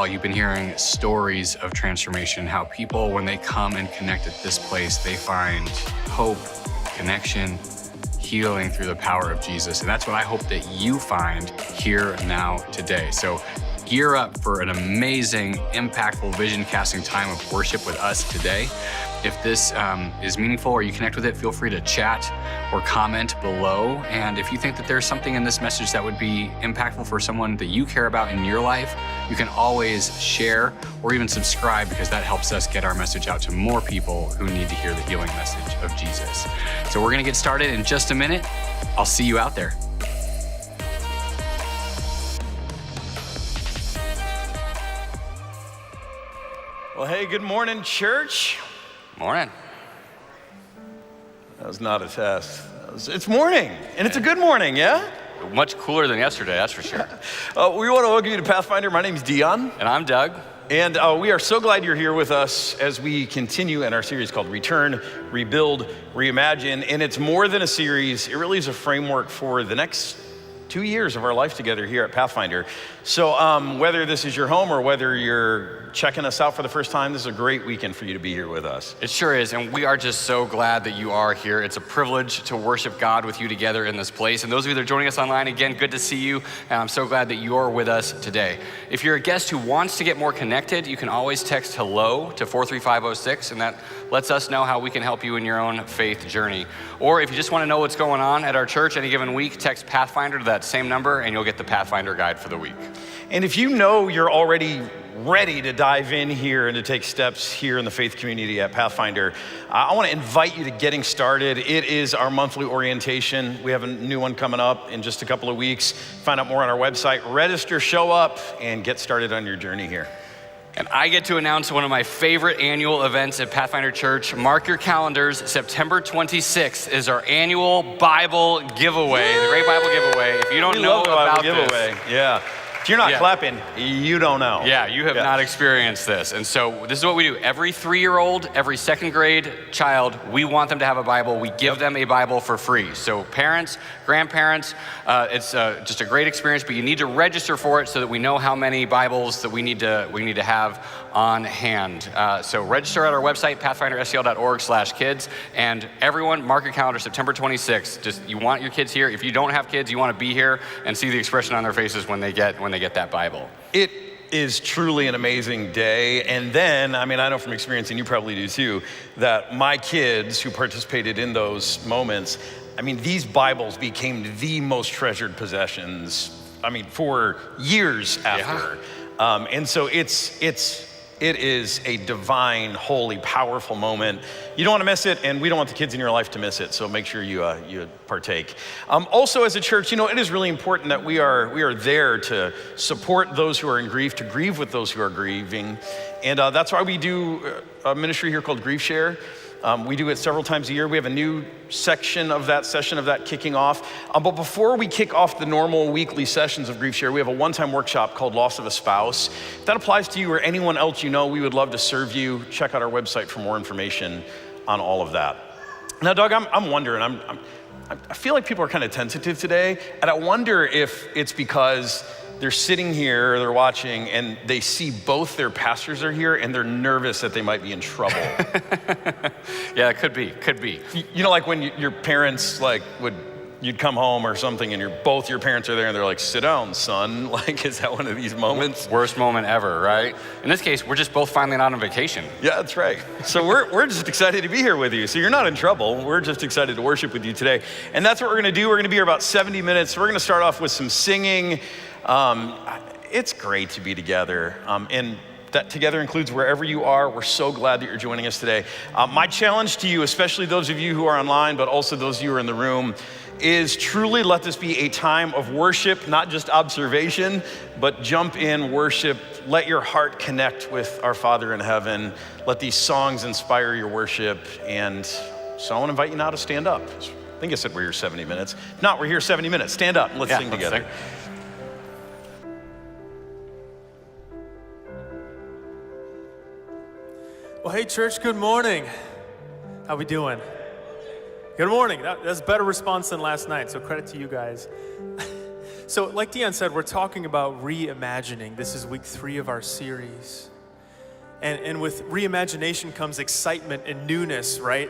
while, you've been hearing stories of transformation, how people, when they come and connect at this place, they find hope, connection, healing through the power of Jesus. And that's what I hope that you find here now today. So gear up for an amazing, impactful, vision-casting time of worship with us today. If this is meaningful or you connect with it, feel free to chat or comment below. And if you think that there's something in this message that would be impactful for someone that you care about in your life, you can always share or even subscribe, because that helps us get our message out to more people who need to hear the healing message of Jesus. So we're gonna get started in just a minute. I'll see you out there. Well, hey, good morning, church. Morning. That was not a test. It's morning, and it's a good morning, yeah? Much cooler than yesterday, that's for sure. We want to welcome you to Pathfinder. My name's Dion. And I'm Doug. And we are so glad you're here with us as we continue in our series called Return, Rebuild, Reimagine. And it's more than a series. It really is a framework for the next 2 years of our life together here at Pathfinder. So whether this is your home or whether you're checking us out for the first time, this is a great weekend for you to be here with us. It sure is, and we are just so glad that you are here. It's a privilege to worship God with you together in this place. And those of you that are joining us online, again, good to see you, and I'm so glad that you're with us today. If you're a guest who wants to get more connected, you can always text HELLO to 43506, and that lets us know how we can help you in your own faith journey. Or if you just want to know what's going on at our church any given week, text Pathfinder to that same number, and you'll get the Pathfinder guide for the week. And if you know you're already ready to dive in here and to take steps here in the faith community at Pathfinder, I want to invite you to getting started. It is our monthly orientation. We have a new one coming up in just a couple of weeks. Find out more on our website. Register, show up, and get started on your journey here. And I get to announce one of my favorite annual events at Pathfinder Church. Mark your calendars. September 26th is our annual Bible giveaway, the Great Bible Giveaway. If you don't know about this, yeah. If you're not clapping, you don't know. Yeah, you have not experienced this. And so this is what we do. Every 3-year-old, every second grade child, we want them to have a Bible. We give them a Bible for free. So parents, grandparents, it's just a great experience, but you need to register for it so that we know how many Bibles that we need to have on hand. So register at our website, pathfinderscl.org/kids. And everyone, mark your calendar, September 26th. Just, you want your kids here. If you don't have kids, you want to be here and see the expression on their faces when they get that Bible. It is truly an amazing day. And then, I know from experience, and you probably do too, that my kids who participated in those moments, these Bibles became the most treasured possessions, for years after. Yeah. And so it is a divine, holy, powerful moment. You don't want to miss it, and we don't want the kids in your life to miss it, so make sure you partake. Also, as a church, it is really important that we are there to support those who are in grief, to grieve with those who are grieving. And that's why we do a ministry here called Grief Share. We do it several times a year. We have a new session of that kicking off. But before we kick off the normal weekly sessions of Grief Share, we have a one-time workshop called Loss of a Spouse. If that applies to you or anyone else you know, we would love to serve you. Check out our website for more information on all of that. Now, Doug, I'm wondering, I feel like people are kind of tentative today, and I wonder if it's because they're sitting here, they're watching, and they see both their pastors are here, and they're nervous that they might be in trouble. Yeah, it could be. Like when your parents you'd come home or something, and both your parents are there, and they're like, "Sit down, son." Is that one of these moments? Worst moment ever, right? In this case, we're just both finally not on vacation. Yeah, that's right. So we're just excited to be here with you. So you're not in trouble. We're just excited to worship with you today, and that's what we're going to do. We're going to be here about 70 minutes. We're going to start off with some singing. It's great to be together, and that together includes wherever you are. We're so glad that you're joining us today. My challenge to you, especially those of you who are online, but also those of you who are in the room, is truly let this be a time of worship, not just observation, but jump in, worship. Let your heart connect with our Father in heaven. Let these songs inspire your worship. And so I want to invite you now to stand up. I think I said we're here 70 minutes. If not, we're here 70 minutes. Stand up and let's sing together. Sing. Well, hey church, good morning. How we doing? Good morning. That's a better response than last night, so credit to you guys. So like Dion said, we're talking about reimagining. This is week 3 of our series. And with reimagination comes excitement and newness, right?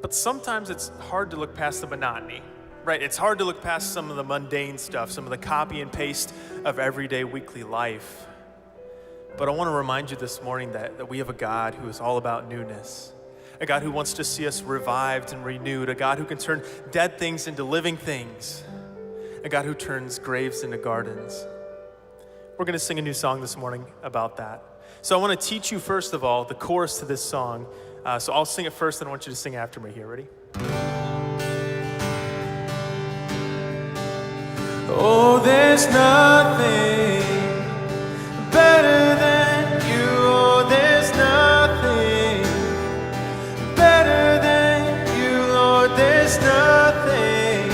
But sometimes it's hard to look past the monotony, right? It's hard to look past some of the mundane stuff, some of the copy and paste of everyday weekly life. But I want to remind you this morning that we have a God who is all about newness, a God who wants to see us revived and renewed, a God who can turn dead things into living things, a God who turns graves into gardens. We're going to sing a new song this morning about that. So I want to teach you, first of all, the chorus to this song. So I'll sing it first, and I want you to sing after me here. Ready? Oh, there's nothing better than you. Oh, there's nothing better than you, Lord. There's nothing.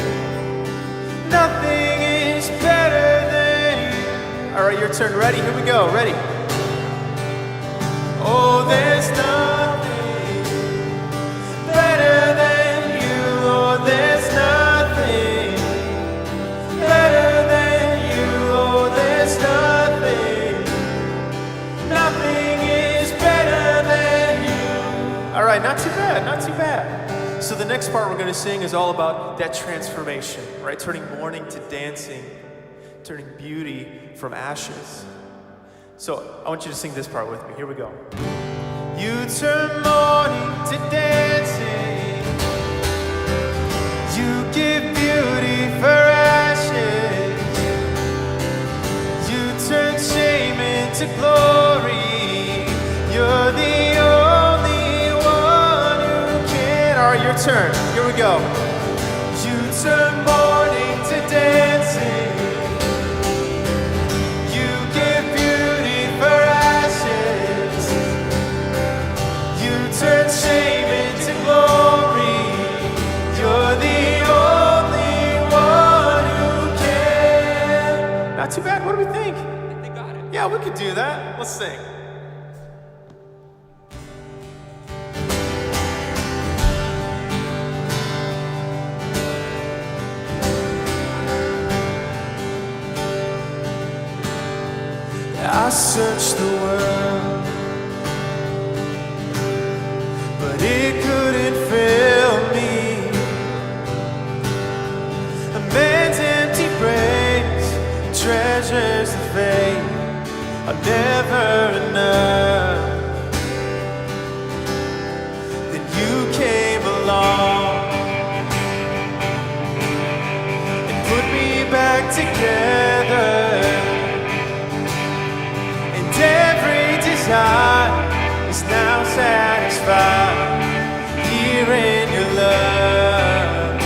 Nothing is better than you. All right, your turn. Ready? Here we go. Ready? Oh, there's nothing better than you, Lord. There's nothing better than you, Lord. There's nothing. Nothing is better than you. All right, not too bad, not too bad. So the next part we're going to sing is all about that transformation, right? Turning mourning to dancing, turning beauty from ashes. So I want you to sing this part with me. Here we go. You turn mourning to dancing. You give beauty for ashes. You turn shame into glory. You're the only one who can. All right, your turn. Here we go. You turn mourning to dancing. Turn shame into glory. You're the only one who can. Not too bad. What do we think? They got it. Yeah, we could do that. Let's sing. I searched the world, it couldn't fill me. A man's empty praise treasures the faith are never enough. Then you came along and put me back together, and every desire is now satisfied here in your love.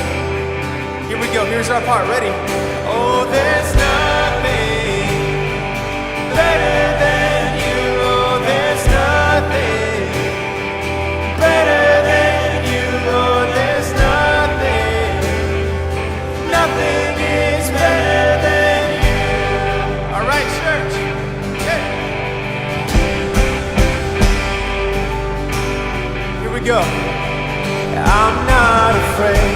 Here we go, here's our part, ready? Oh, there's nothing better than you. Oh, there's nothing better than you. Oh, there's nothing. Nothing is better than you. All right, church. Go. I'm not afraid.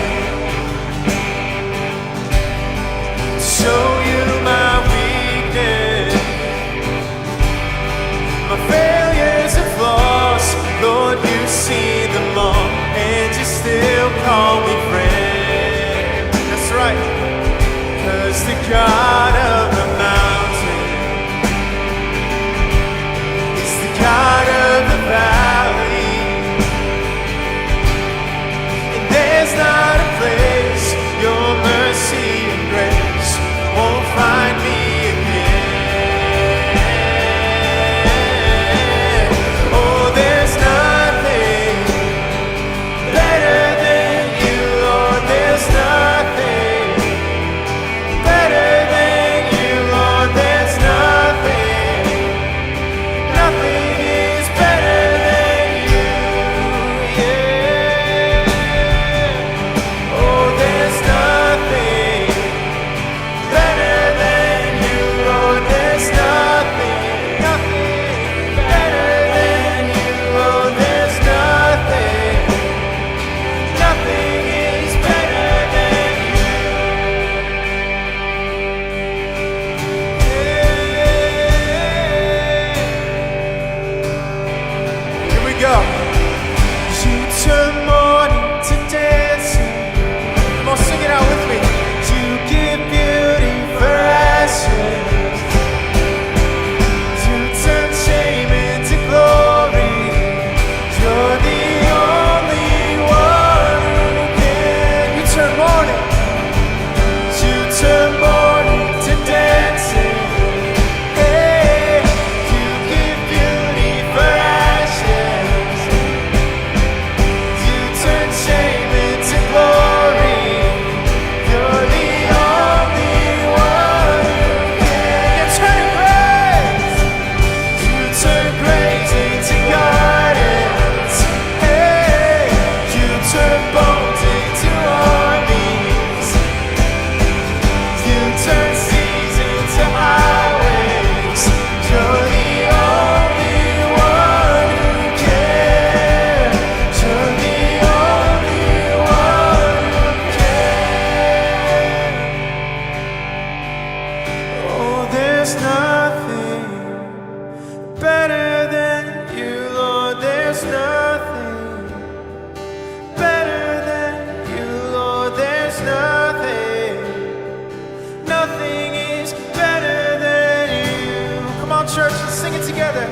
church, let's sing it together.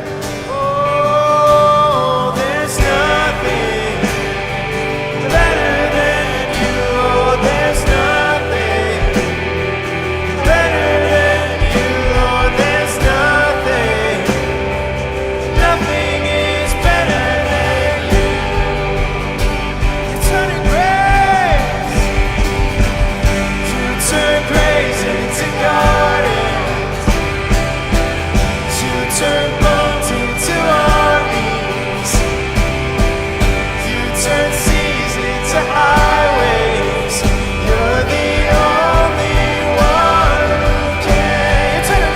Oh, there's nothing better than you. Oh, there's nothing better than you. Oh, there's nothing. Nothing is better than you. You turn grace. You turn grace into gardens. You turn bones into armies. You turn seas into highways. You're the only one who can. You turn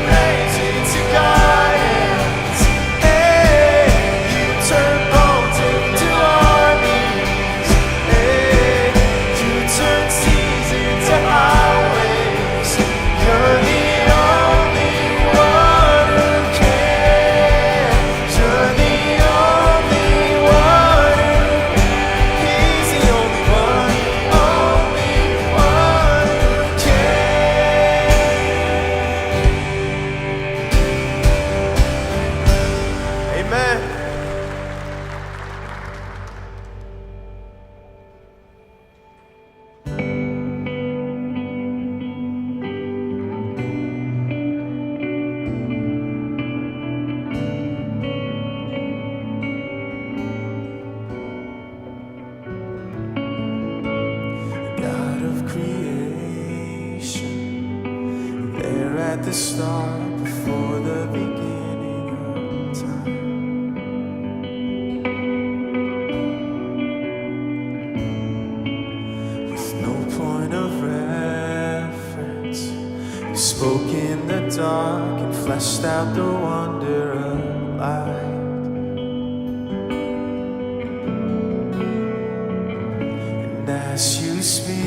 grace into gardens. Hey, you turn bones into armies. Hey, you turn seas into highways. You're the only one who can. You're the only one who can. He's the only one who can. Amen. God of creation, there at the start, before the beginning of time. With no point of reference, you spoke in the dark and fleshed out the wonder of light. And as you speak,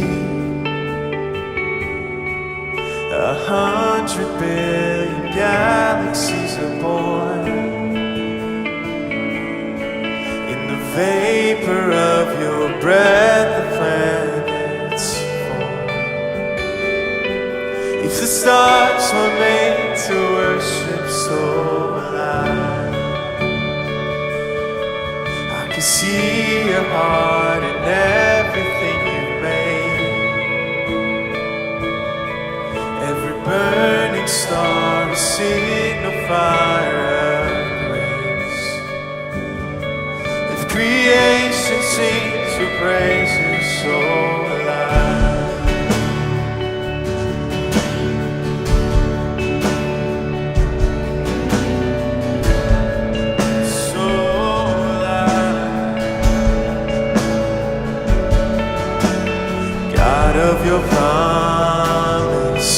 100 billion galaxies are born. In the vapor of your breath, the planets form. If the stars were made to worship, so will I can see your heart in everything you've made. Every burning star, a signal fire of grace. If creation sings your praises, so will I. So will I. God of your promise,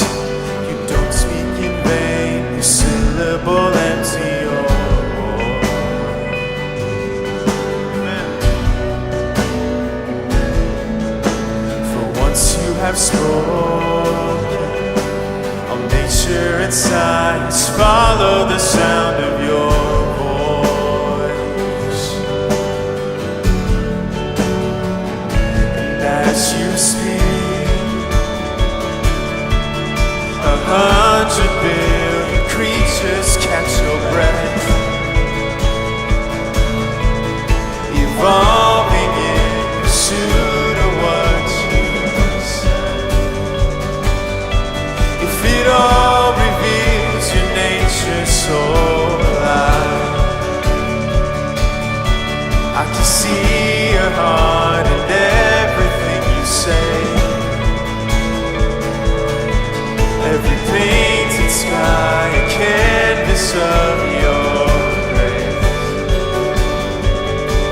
you don't speak in vain, your syllable empty your voice. For once you have spoken, all nature and science follow the sound of your voice. And as you speak, 100 billion creatures catch your breath, evolving in pursuit of what you said. If it all reveals your nature, so alive, I can see your heart in everything you say. Every painted sky, a canvas of your grace.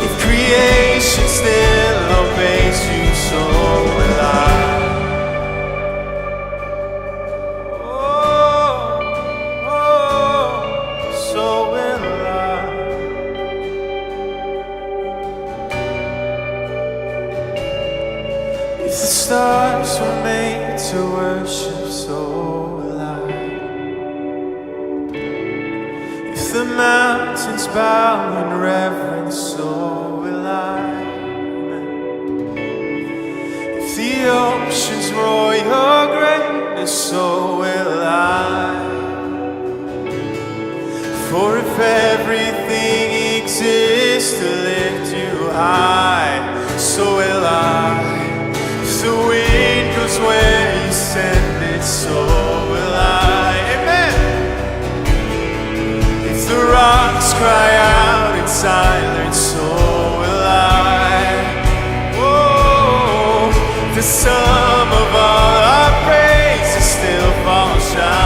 If creation still obeys you, so will I. Oh, so will I. If the stars were made to worship, so will I. If the mountains bow in reverence, so will I. If the oceans roar your greatness, so will I. For if everything exists to lift you high, so will I. If the wind goes where you send it, so will I. Amen. If the rocks cry out in silence, so will I. Oh, the sum of all our praises still falls short.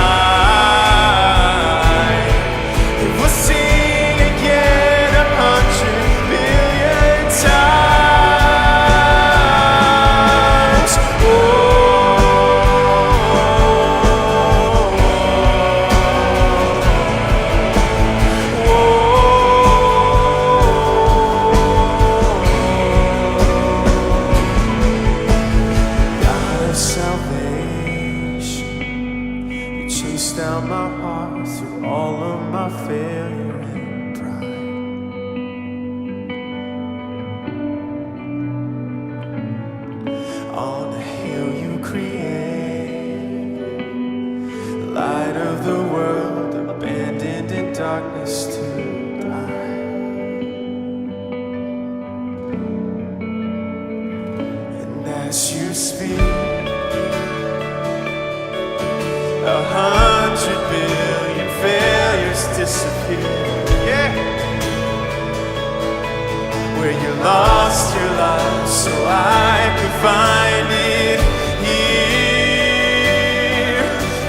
Lost your life so I could find it here.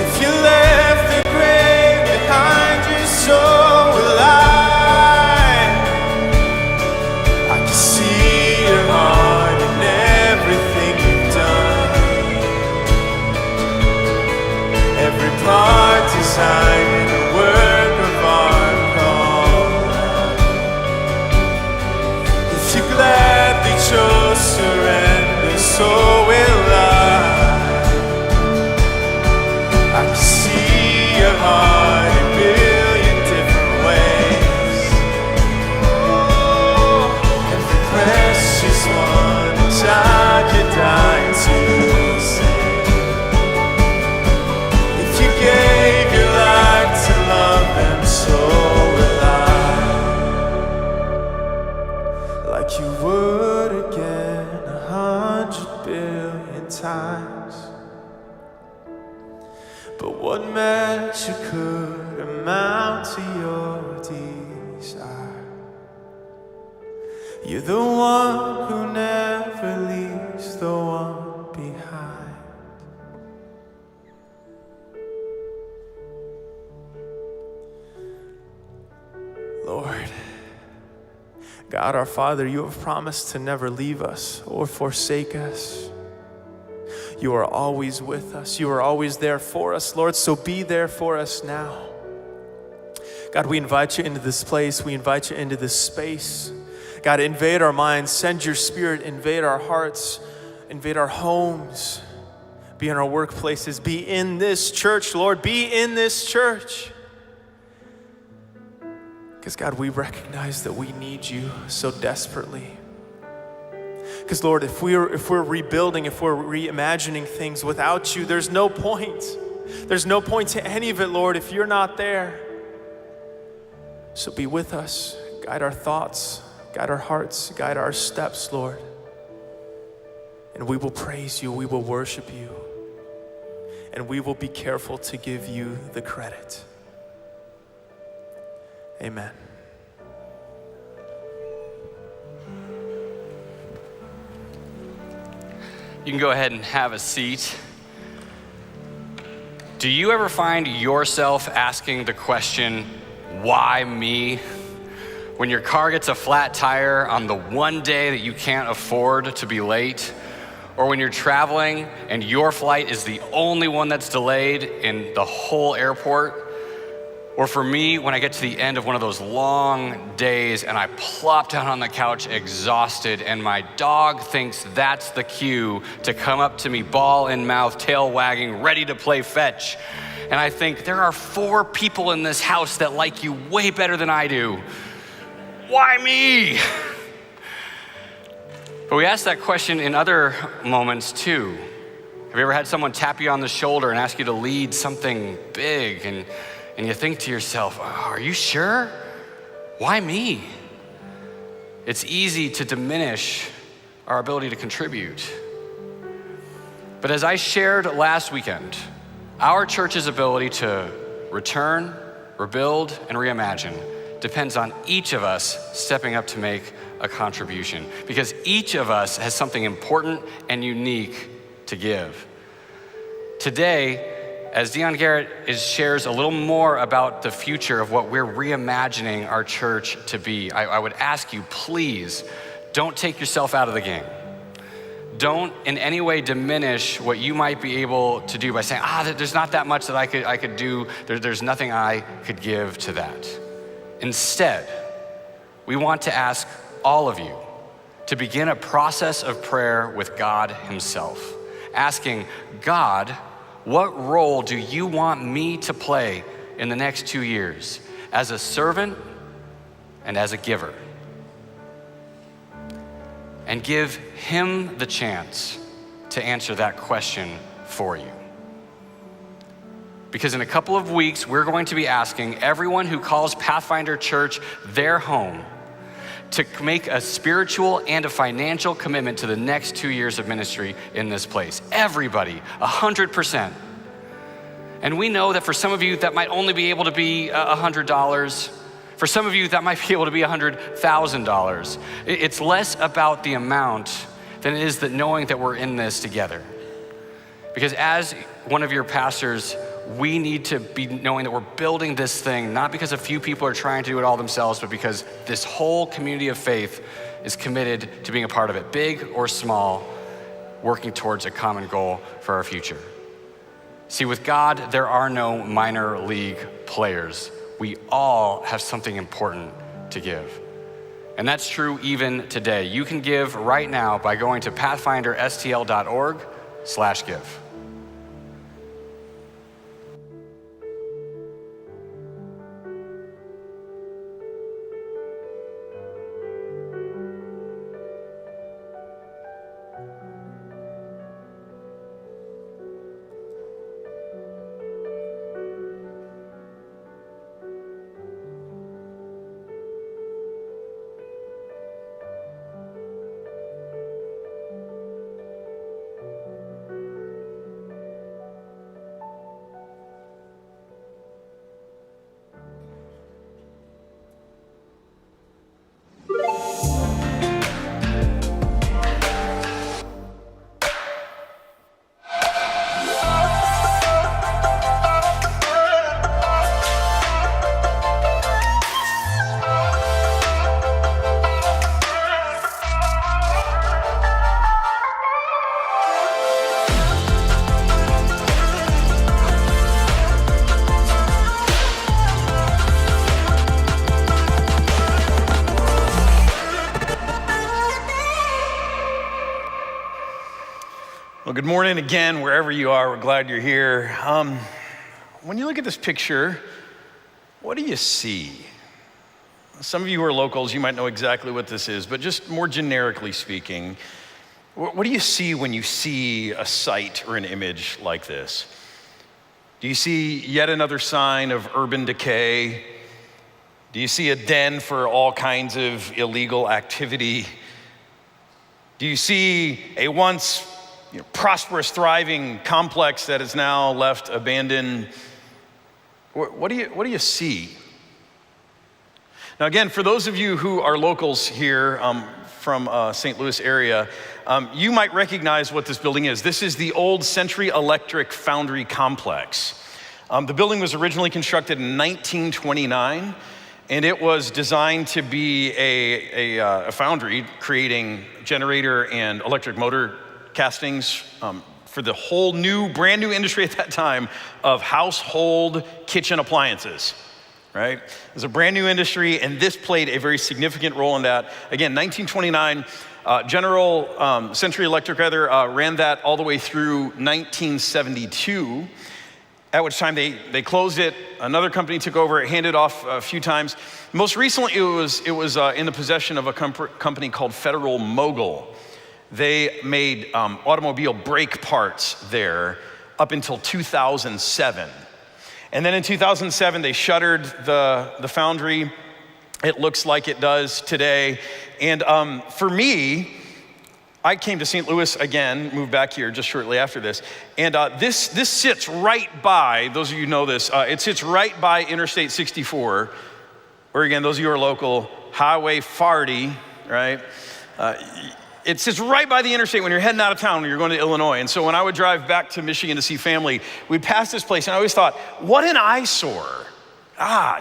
If you left the grave behind you, so will I. I can see your heart in everything you've done. Every part designed in a work of art. Gladly chose surrender, so will I. I can see your heart in a billion different ways. Oh, every precious one, a child you died to save. If you gave your life to love them, so will I. Like you would again 100 billion times. But what measure could amount to your desire? You're the one who never leaves the one behind. Lord, God our Father, you have promised to never leave us or forsake us. You are always with us. You are always there for us, Lord, so be there for us now. God, we invite you into this place. We invite you into this space. God, invade our minds. Send your Spirit. Invade our hearts. Invade our homes. Be in our workplaces. Be in this church, Lord. Be in this church. Because God, we recognize that we need you so desperately. Because Lord, if we're rebuilding, if we're reimagining things without you, there's no point. There's no point to any of it, Lord, if you're not there. So be with us. Guide our thoughts, guide our hearts, guide our steps, Lord. And we will praise you, we will worship you, and we will be careful to give you the credit. Amen. You can go ahead and have a seat. Do you ever find yourself asking the question, why me? When your car gets a flat tire on the one day that you can't afford to be late, or when you're traveling and your flight is the only one that's delayed in the whole airport, or for me, when I get to the end of one of those long days and I plop down on the couch exhausted and my dog thinks that's the cue to come up to me, ball in mouth, tail wagging, ready to play fetch. And I think, there are 4 people in this house that like you way better than I do. Why me? But we ask that question in other moments too. Have you ever had someone tap you on the shoulder and ask you to lead something big and you think to yourself, are you sure? Why me? It's easy to diminish our ability to contribute. But as I shared last weekend, our church's ability to return, rebuild, and reimagine depends on each of us stepping up to make a contribution, because each of us has something important and unique to give. Today, as Dion Garrett shares a little more about the future of what we're reimagining our church to be, I would ask you, please, don't take yourself out of the game. Don't in any way diminish what you might be able to do by saying, there's not that much that I could do. There's nothing I could give to that. Instead, we want to ask all of you to begin a process of prayer with God himself, asking, God, what role do you want me to play in the next 2 years as a servant and as a giver? And give him the chance to answer that question for you. Because in a couple of weeks, we're going to be asking everyone who calls Pathfinder Church their home to make a spiritual and a financial commitment to the next 2 years of ministry in this place. Everybody, 100%. And we know that for some of you, that might only be able to be $100. For some of you, that might be able to be $100,000. It's less about the amount than it is that knowing that we're in this together. Because as one of your pastors, we need to be knowing that we're building this thing, not because a few people are trying to do it all themselves, but because this whole community of faith is committed to being a part of it, big or small, working towards a common goal for our future. See, with God, there are no minor league players. We all have something important to give. And that's true even today. You can give right now by going to pathfinderstl.org/give. Well, good morning again, wherever you are. We're glad you're here. When you look at this picture, what do you see? Some of you who are locals, you might know exactly what this is, but just more generically speaking, what do you see when you see a sight or an image like this? Do you see yet another sign of urban decay? Do you see a den for all kinds of illegal activity? Do you see a once prosperous, thriving complex that is now left abandoned? What do you see? Now again, for those of you who are locals here from St. Louis area, you might recognize what this building is. This is the old Century Electric Foundry Complex. The building was originally constructed in 1929, and it was designed to be a foundry creating generator and electric motor castings for the whole brand new industry at that time of household kitchen appliances, right? It was a brand new industry, and this played a very significant role in that. Again, 1929, Century Electric ran that all the way through 1972, at which time they closed it. Another company took over, it handed off a few times. Most recently, it was in the possession of a company called Federal Mogul. They made automobile brake parts there up until 2007. And then in 2007, they shuttered the foundry. It looks like it does today. And for me, I came to St. Louis again, moved back here just shortly after this. And this sits right by, those of you who know this, it sits right by Interstate 64, or again, those of you who are local, Highway 40, right? It sits right by the interstate when you're heading out of town, when you're going to Illinois. And so when I would drive back to Michigan to see family, we'd pass this place, and I always thought, what an eyesore.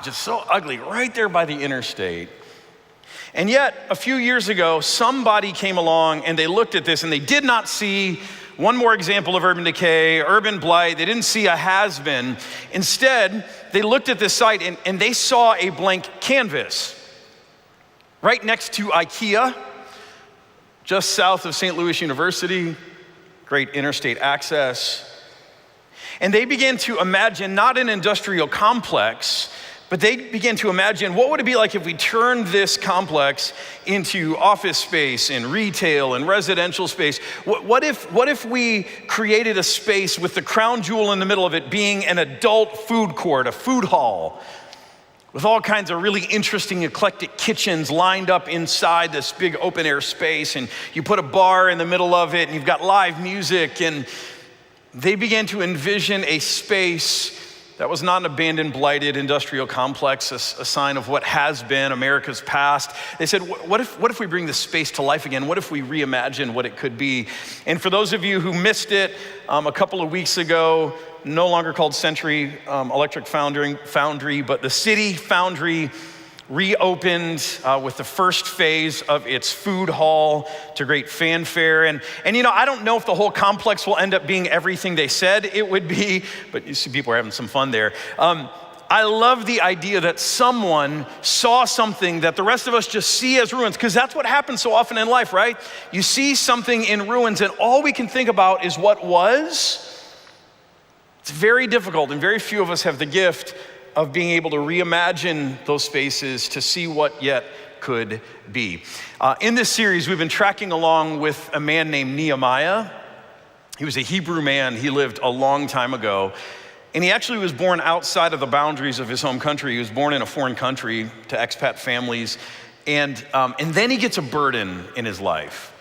Just so ugly, right there by the interstate. And yet, a few years ago, somebody came along and they looked at this and they did not see one more example of urban decay, urban blight. They didn't see a has-been. Instead, they looked at this site and they saw a blank canvas right next to IKEA, just south of St. Louis University, great interstate access. And they began to imagine not an industrial complex, but they began to imagine what would it be like if we turned this complex into office space and retail and residential space? What if we created a space with the crown jewel in the middle of it being an adult food court, a food hall, with all kinds of really interesting eclectic kitchens lined up inside this big open air space, and you put a bar in the middle of it and you've got live music. And they began to envision a space that was not an abandoned, blighted industrial complex, a sign of what has been America's past. They said, what if we bring this space to life again? What if we reimagine what it could be? And for those of you who missed it, a couple of weeks ago, no longer called Century Electric Foundry, but the City Foundry reopened with the first phase of its food hall to great fanfare. And you know, I don't know if the whole complex will end up being everything they said it would be, but you see people are having some fun there. I love the idea that someone saw something that the rest of us just see as ruins, because that's what happens so often in life, right? You see something in ruins and all we can think about is what was. It's very difficult, and very few of us have the gift of being able to reimagine those spaces to see what yet could be. In this series, we've been tracking along with a man named Nehemiah. He was a Hebrew man. He lived a long time ago. And he actually was born outside of the boundaries of his home country. He was born in a foreign country to expat families. And then he gets a burden in his life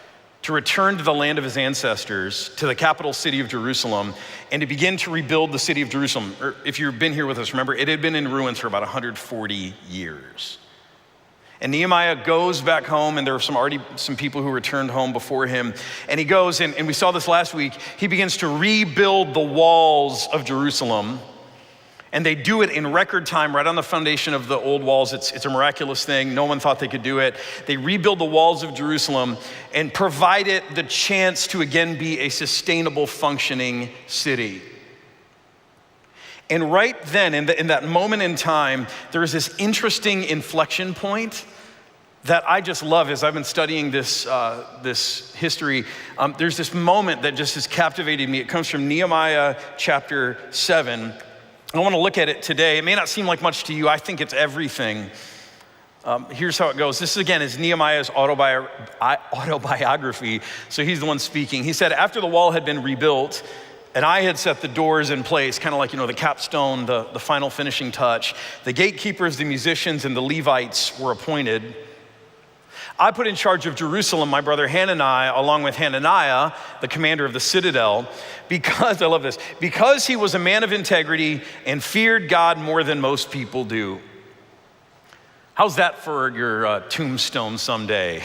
to return to the land of his ancestors, to the capital city of Jerusalem, and to begin to rebuild the city of Jerusalem. Or if you've been here with us, remember, it had been in ruins for about 140 years. And Nehemiah goes back home, and there are already some people who returned home before him. And he goes, and we saw this last week, he begins to rebuild the walls of Jerusalem. And they do it in record time, right on the foundation of the old walls. It's a miraculous thing. No one thought they could do it. They rebuild the walls of Jerusalem and provide it the chance to again be a sustainable, functioning city. And right then, in that moment in time, there is this interesting inflection point that I just love as I've been studying this history. There's this moment that just has captivated me. It comes from Nehemiah chapter 7. I want to look at it today. It may not seem like much to you. I think it's everything. Here's how it goes. This, again, is Nehemiah's autobiography. So he's the one speaking. He said, after the wall had been rebuilt, and I had set the doors in place, kind of like, the capstone, the final finishing touch, the gatekeepers, the musicians, and the Levites were appointed. I put in charge of Jerusalem my brother Hananiah, along with Hananiah, the commander of the citadel, because, I love this, because he was a man of integrity and feared God more than most people do. How's that for your tombstone someday?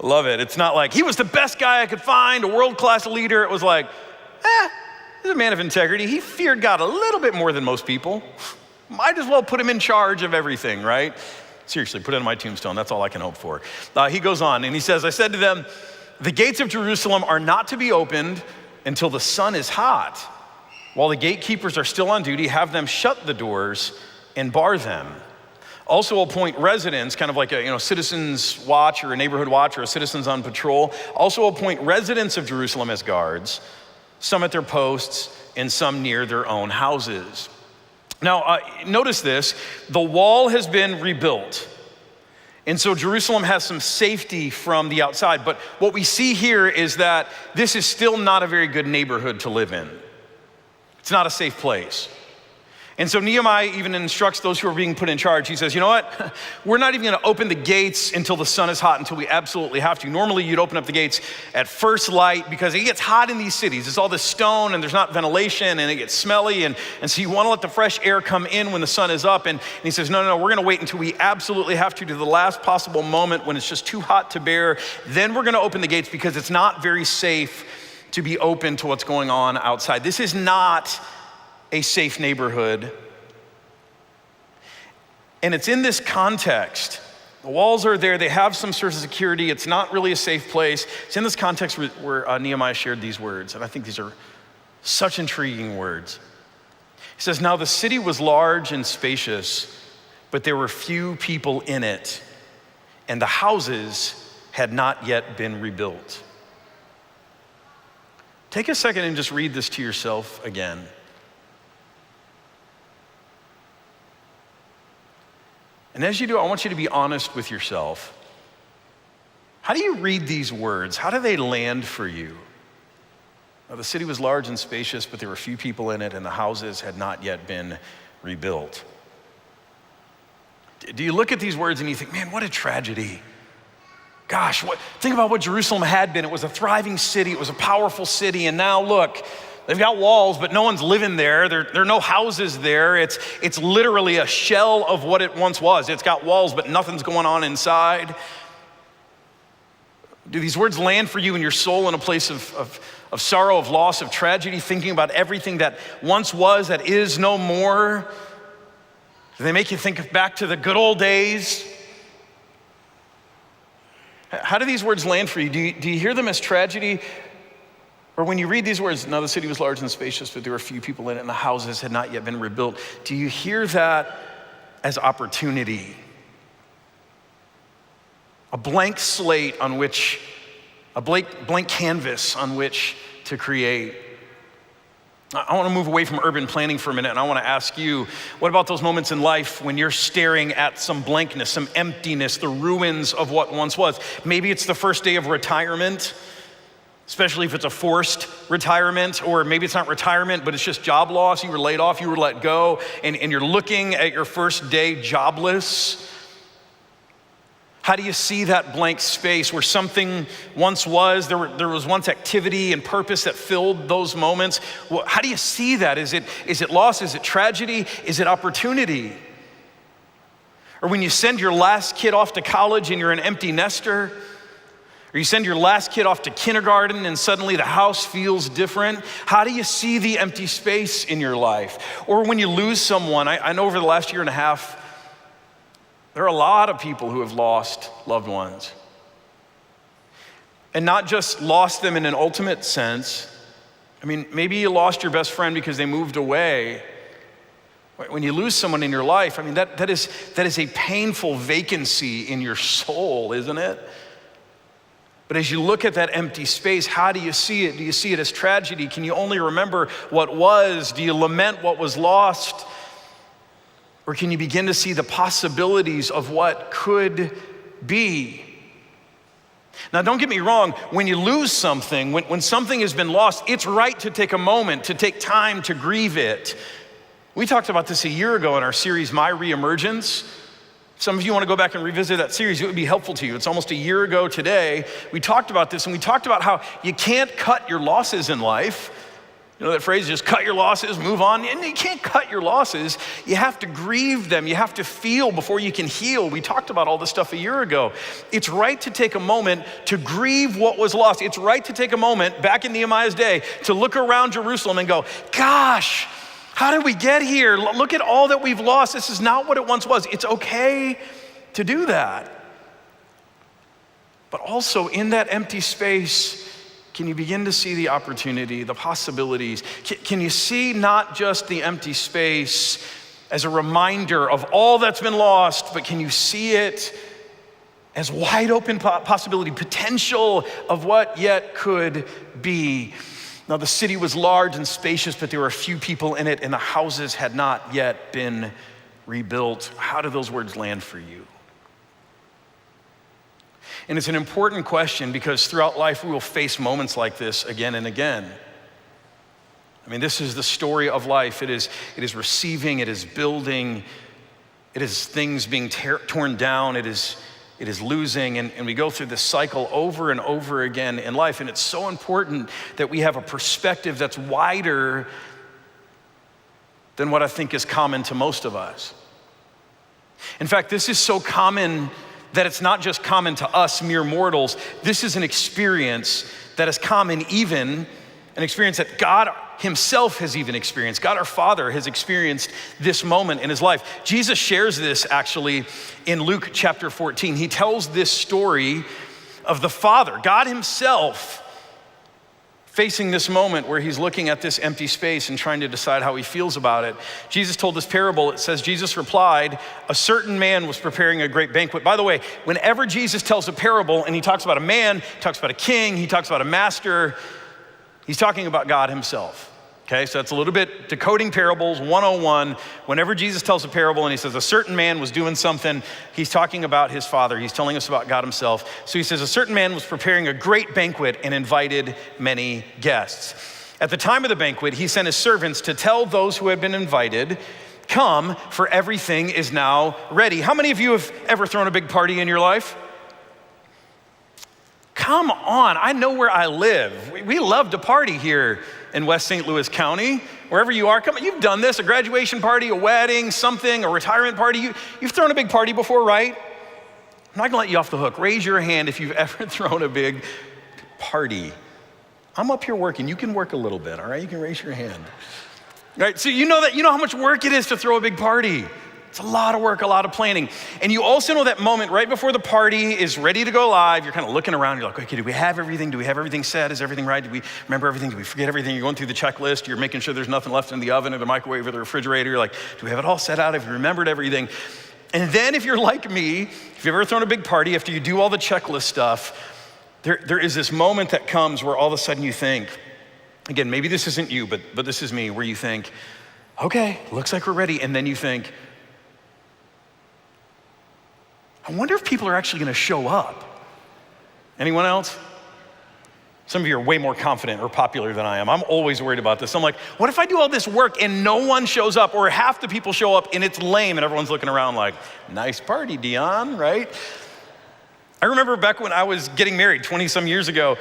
Love it. It's not like, he was the best guy I could find, a world-class leader. It was like, he's a man of integrity. He feared God a little bit more than most people. Might as well put him in charge of everything, right? Seriously, put it on my tombstone. That's all I can hope for. He goes on and he says, I said to them, the gates of Jerusalem are not to be opened until the sun is hot. While the gatekeepers are still on duty, have them shut the doors and bar them. Also appoint residents, kind of like a citizens watch or a neighborhood watch or a citizens on patrol. Also appoint residents of Jerusalem as guards, some at their posts and some near their own houses. Now, notice this, the wall has been rebuilt. And so Jerusalem has some safety from the outside. But what we see here is that this is still not a very good neighborhood to live in. It's not a safe place. And so Nehemiah even instructs those who are being put in charge. He says, you know what? We're not even going to open the gates until the sun is hot, until we absolutely have to. Normally, you'd open up the gates at first light because it gets hot in these cities. It's all this stone and there's not ventilation and it gets smelly. And so you want to let the fresh air come in when the sun is up. And he says, no, we're going to wait until we absolutely have to the last possible moment when it's just too hot to bear. Then we're going to open the gates because it's not very safe to be open to what's going on outside. This is not a safe neighborhood. And it's in this context. The walls are there, they have some sort of security, it's not really a safe place. It's in this context where Nehemiah shared these words, and I think these are such intriguing words. He says, now the city was large and spacious, but there were few people in it, and the houses had not yet been rebuilt. Take a second and just read this to yourself again. And as you do, I want you to be honest with yourself. How do you read these words? How do they land for you? Now, the city was large and spacious, but there were few people in it, and the houses had not yet been rebuilt. Do you look at these words and you think, man, what a tragedy. Gosh, think about what Jerusalem had been. It was a thriving city, it was a powerful city, and now look, they've got walls, but no one's living there. There are no houses there. It's literally a shell of what it once was. It's got walls, but nothing's going on inside. Do these words land for you in your soul in a place of sorrow, of loss, of tragedy, thinking about everything that once was, that is no more? Do they make you think back to the good old days? How do these words land for you? Do you hear them as tragedy? Or when you read these words, now the city was large and spacious, but there were few people in it, and the houses had not yet been rebuilt. Do you hear that as opportunity? A blank slate on which, a blank canvas on which to create. I want to move away from urban planning for a minute, and I want to ask you, what about those moments in life when you're staring at some blankness, some emptiness, the ruins of what once was? Maybe it's the first day of retirement, especially if it's a forced retirement, or maybe it's not retirement, but it's just job loss. You were laid off, you were let go, and you're looking at your first day jobless. How do you see that blank space where something once was, there was once activity and purpose that filled those moments? Well, how do you see that? Is it loss? Is it tragedy? Is it opportunity? Or when you send your last kid off to college and you're an empty nester, or you send your last kid off to kindergarten and suddenly the house feels different. How do you see the empty space in your life? Or when you lose someone, I know over the last year and a half, there are a lot of people who have lost loved ones. And not just lost them in an ultimate sense. I mean, maybe you lost your best friend because they moved away. When you lose someone in your life, I mean, that is a painful vacancy in your soul, isn't it? But as you look at that empty space, how do you see it? Do you see it as tragedy? Can you only remember what was? Do you lament what was lost? Or can you begin to see the possibilities of what could be? Now, don't get me wrong, when you lose something, when something has been lost, it's right to take a moment, to take time to grieve it. We talked about this a year ago in our series, My Reemergence. Some of you want to go back and revisit that series, it would be helpful to you. It's almost a year ago today. We talked about this, and we talked about how you can't cut your losses in life. You know that phrase, just cut your losses, move on. And you can't cut your losses. You have to grieve them. You have to feel before you can heal. We talked about all this stuff a year ago. It's right to take a moment to grieve what was lost. It's right to take a moment, back in Nehemiah's day, to look around Jerusalem and go, gosh, how did we get here? Look at all that we've lost. This is not what it once was. It's okay to do that. But also in that empty space, can you begin to see the opportunity, the possibilities? Can you see not just the empty space as a reminder of all that's been lost, but can you see it as wide open possibility, potential of what yet could be? Now, the city was large and spacious, but there were a few people in it, and the houses had not yet been rebuilt. How do those words land for you? And it's an important question because throughout life we will face moments like this again and again. I mean, this is the story of life. It is receiving, it is building, it is things being torn down, it is losing, and we go through this cycle over and over again in life. And it's so important that we have a perspective that's wider than what I think is common to most of us. In fact, this is so common that it's not just common to us mere mortals. This is an experience that is common, even an experience that God himself has even experienced. God our Father has experienced this moment in his life. Jesus shares this actually in Luke chapter 14. He tells this story of the Father, God himself, facing this moment where he's looking at this empty space and trying to decide how he feels about it. Jesus told this parable. It says, Jesus replied, a certain man was preparing a great banquet. By the way, whenever Jesus tells a parable and he talks about a man, he talks about a king, he talks about a master, he's talking about God himself. Okay, so that's a little bit decoding parables 101. Whenever Jesus tells a parable and he says a certain man was doing something, he's talking about his Father. He's telling us about God himself. So he says a certain man was preparing a great banquet and invited many guests. At the time of the banquet, he sent his servants to tell those who had been invited, come, for everything is now ready. How many of you have ever thrown a big party in your life? Come on, I know where I live. We love to party here in West St. Louis County. Wherever you are, come on, you've done this, a graduation party, a wedding, something, a retirement party. You've thrown a big party before, right? I'm not gonna let you off the hook. Raise your hand if you've ever thrown a big party. I'm up here working, you can work a little bit, all right? You can raise your hand. All right, so you know how much work it is to throw a big party. It's a lot of work, a lot of planning. And you also know that moment right before the party is ready to go live, you're kind of looking around, you're like, okay, do we have everything? Do we have everything set? Is everything right? Do we remember everything? Do we forget everything? You're going through the checklist, you're making sure there's nothing left in the oven or the microwave or the refrigerator. You're like, do we have it all set out? Have you remembered everything? And then if you're like me, if you've ever thrown a big party, after you do all the checklist stuff, there is this moment that comes where all of a sudden you think, again, maybe this isn't you, but this is me, where you think, okay, looks like we're ready. And then you think, I wonder if people are actually gonna show up. Anyone else? Some of you are way more confident or popular than I am. I'm always worried about this. I'm like, what if I do all this work and no one shows up, or half the people show up and it's lame and everyone's looking around like, nice party, Dion, right? I remember back when I was getting married 20 some years ago,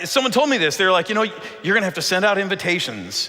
someone told me this. They were like, you're gonna have to send out invitations,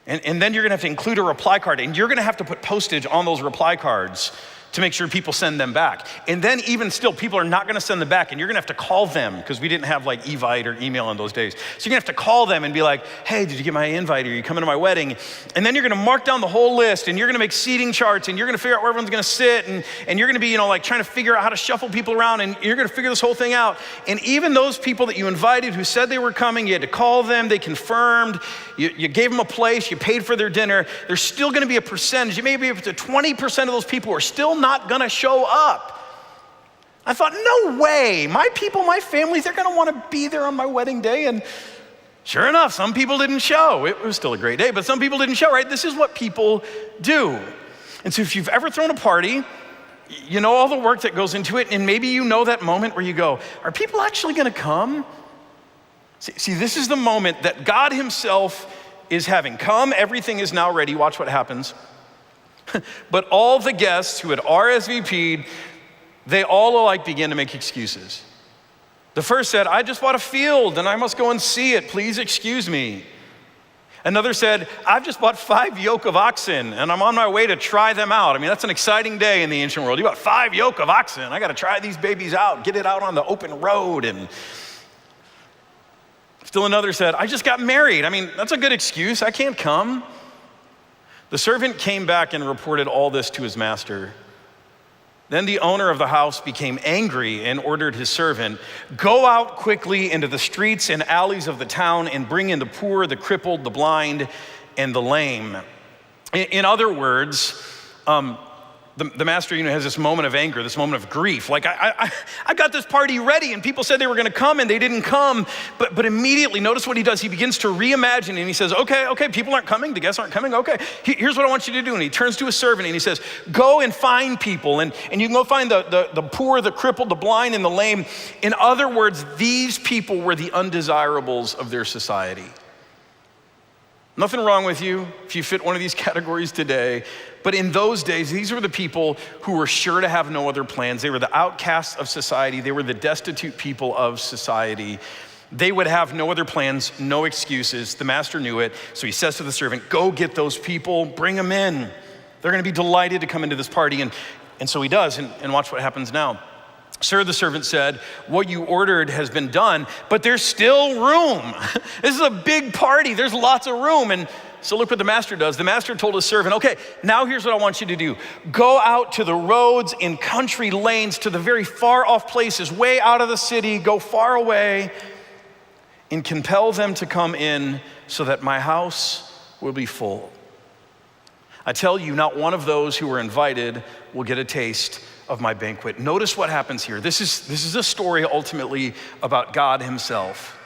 and then you're gonna have to include a reply card, and you're gonna have to put postage on those reply cards to make sure people send them back. And then even still, people are not gonna send them back, and you're gonna have to call them, because we didn't have like Evite or email in those days. So you're gonna have to call them and be like, hey, did you get my invite? Are you coming to my wedding? And then you're gonna mark down the whole list, and you're gonna make seating charts, and you're gonna figure out where everyone's gonna sit, and you're gonna be, like trying to figure out how to shuffle people around, and you're gonna figure this whole thing out. And even those people that you invited who said they were coming, you had to call them, they confirmed, you gave them a place, you paid for their dinner, there's still gonna be a percentage, maybe up to 20% of those people who are still not gonna show up. I thought, no way, my people, my family, they're gonna wanna be there on my wedding day. And sure enough, some people didn't show. It was still a great day, but some people didn't show, right? This is what people do. And so if you've ever thrown a party, you know all the work that goes into it, and maybe you know that moment where you go, are people actually gonna come? See, this is the moment that God himself is having. Come, everything is now ready. Watch what happens. But all the guests who had RSVP'd, they all alike began to make excuses. The first said, I just bought a field and I must go and see it. Please excuse me. Another said, I've just bought 5 yoke of oxen and I'm on my way to try them out. I mean, that's an exciting day in the ancient world. You bought 5 yoke of oxen. I got to try these babies out, get it out on the open road. And still another said, I just got married. I mean, that's a good excuse. I can't come. The servant came back and reported all this to his master. Then the owner of the house became angry and ordered his servant, go out quickly into the streets and alleys of the town and bring in the poor, the crippled, the blind, and the lame. In other words, The master, has this moment of anger, this moment of grief. Like, I got this party ready and people said they were gonna come and they didn't come. But immediately, notice what he does. He begins to reimagine and he says, okay, people aren't coming, the guests aren't coming, okay. Here's what I want you to do. And he turns to a servant and he says, go and find people. And you can go find the poor, the crippled, the blind, and the lame. In other words, these people were the undesirables of their society. Nothing wrong with you if you fit one of these categories today, but in those days, these were the people who were sure to have no other plans. They were the outcasts of society. They were the destitute people of society. They would have no other plans, no excuses. The master knew it, so he says to the servant, go get those people, bring them in. They're gonna be delighted to come into this party, and so he does, and watch what happens now. Sir, the servant said, what you ordered has been done, but there's still room. This is a big party. There's lots of room. And so look what the master does. The master told his servant, okay, now here's what I want you to do. Go out to the roads in country lanes, to the very far off places, way out of the city, go far away, and compel them to come in so that my house will be full. I tell you, not one of those who were invited will get a taste of my banquet. Notice what happens here. This is a story ultimately about God himself.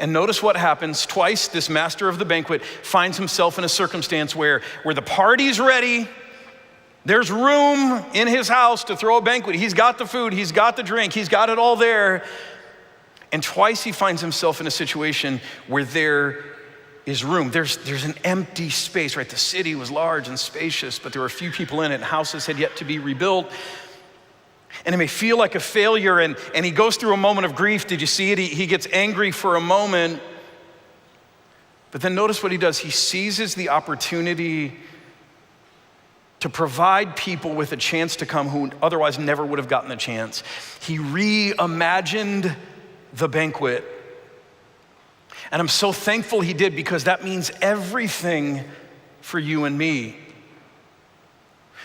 And notice what happens. Twice this master of the banquet finds himself in a circumstance where the party's ready. There's room in his house to throw a banquet. He's got the food, he's got the drink, he's got it all there. And twice he finds himself in a situation where there is room. There's an empty space, right? The city was large and spacious, but there were a few people in it, and houses had yet to be rebuilt. And it may feel like a failure, and he goes through a moment of grief. Did you see it? He gets angry for a moment. But then notice what he does. He seizes the opportunity to provide people with a chance to come who otherwise never would have gotten the chance. He reimagined the banquet. And I'm so thankful he did, because that means everything for you and me.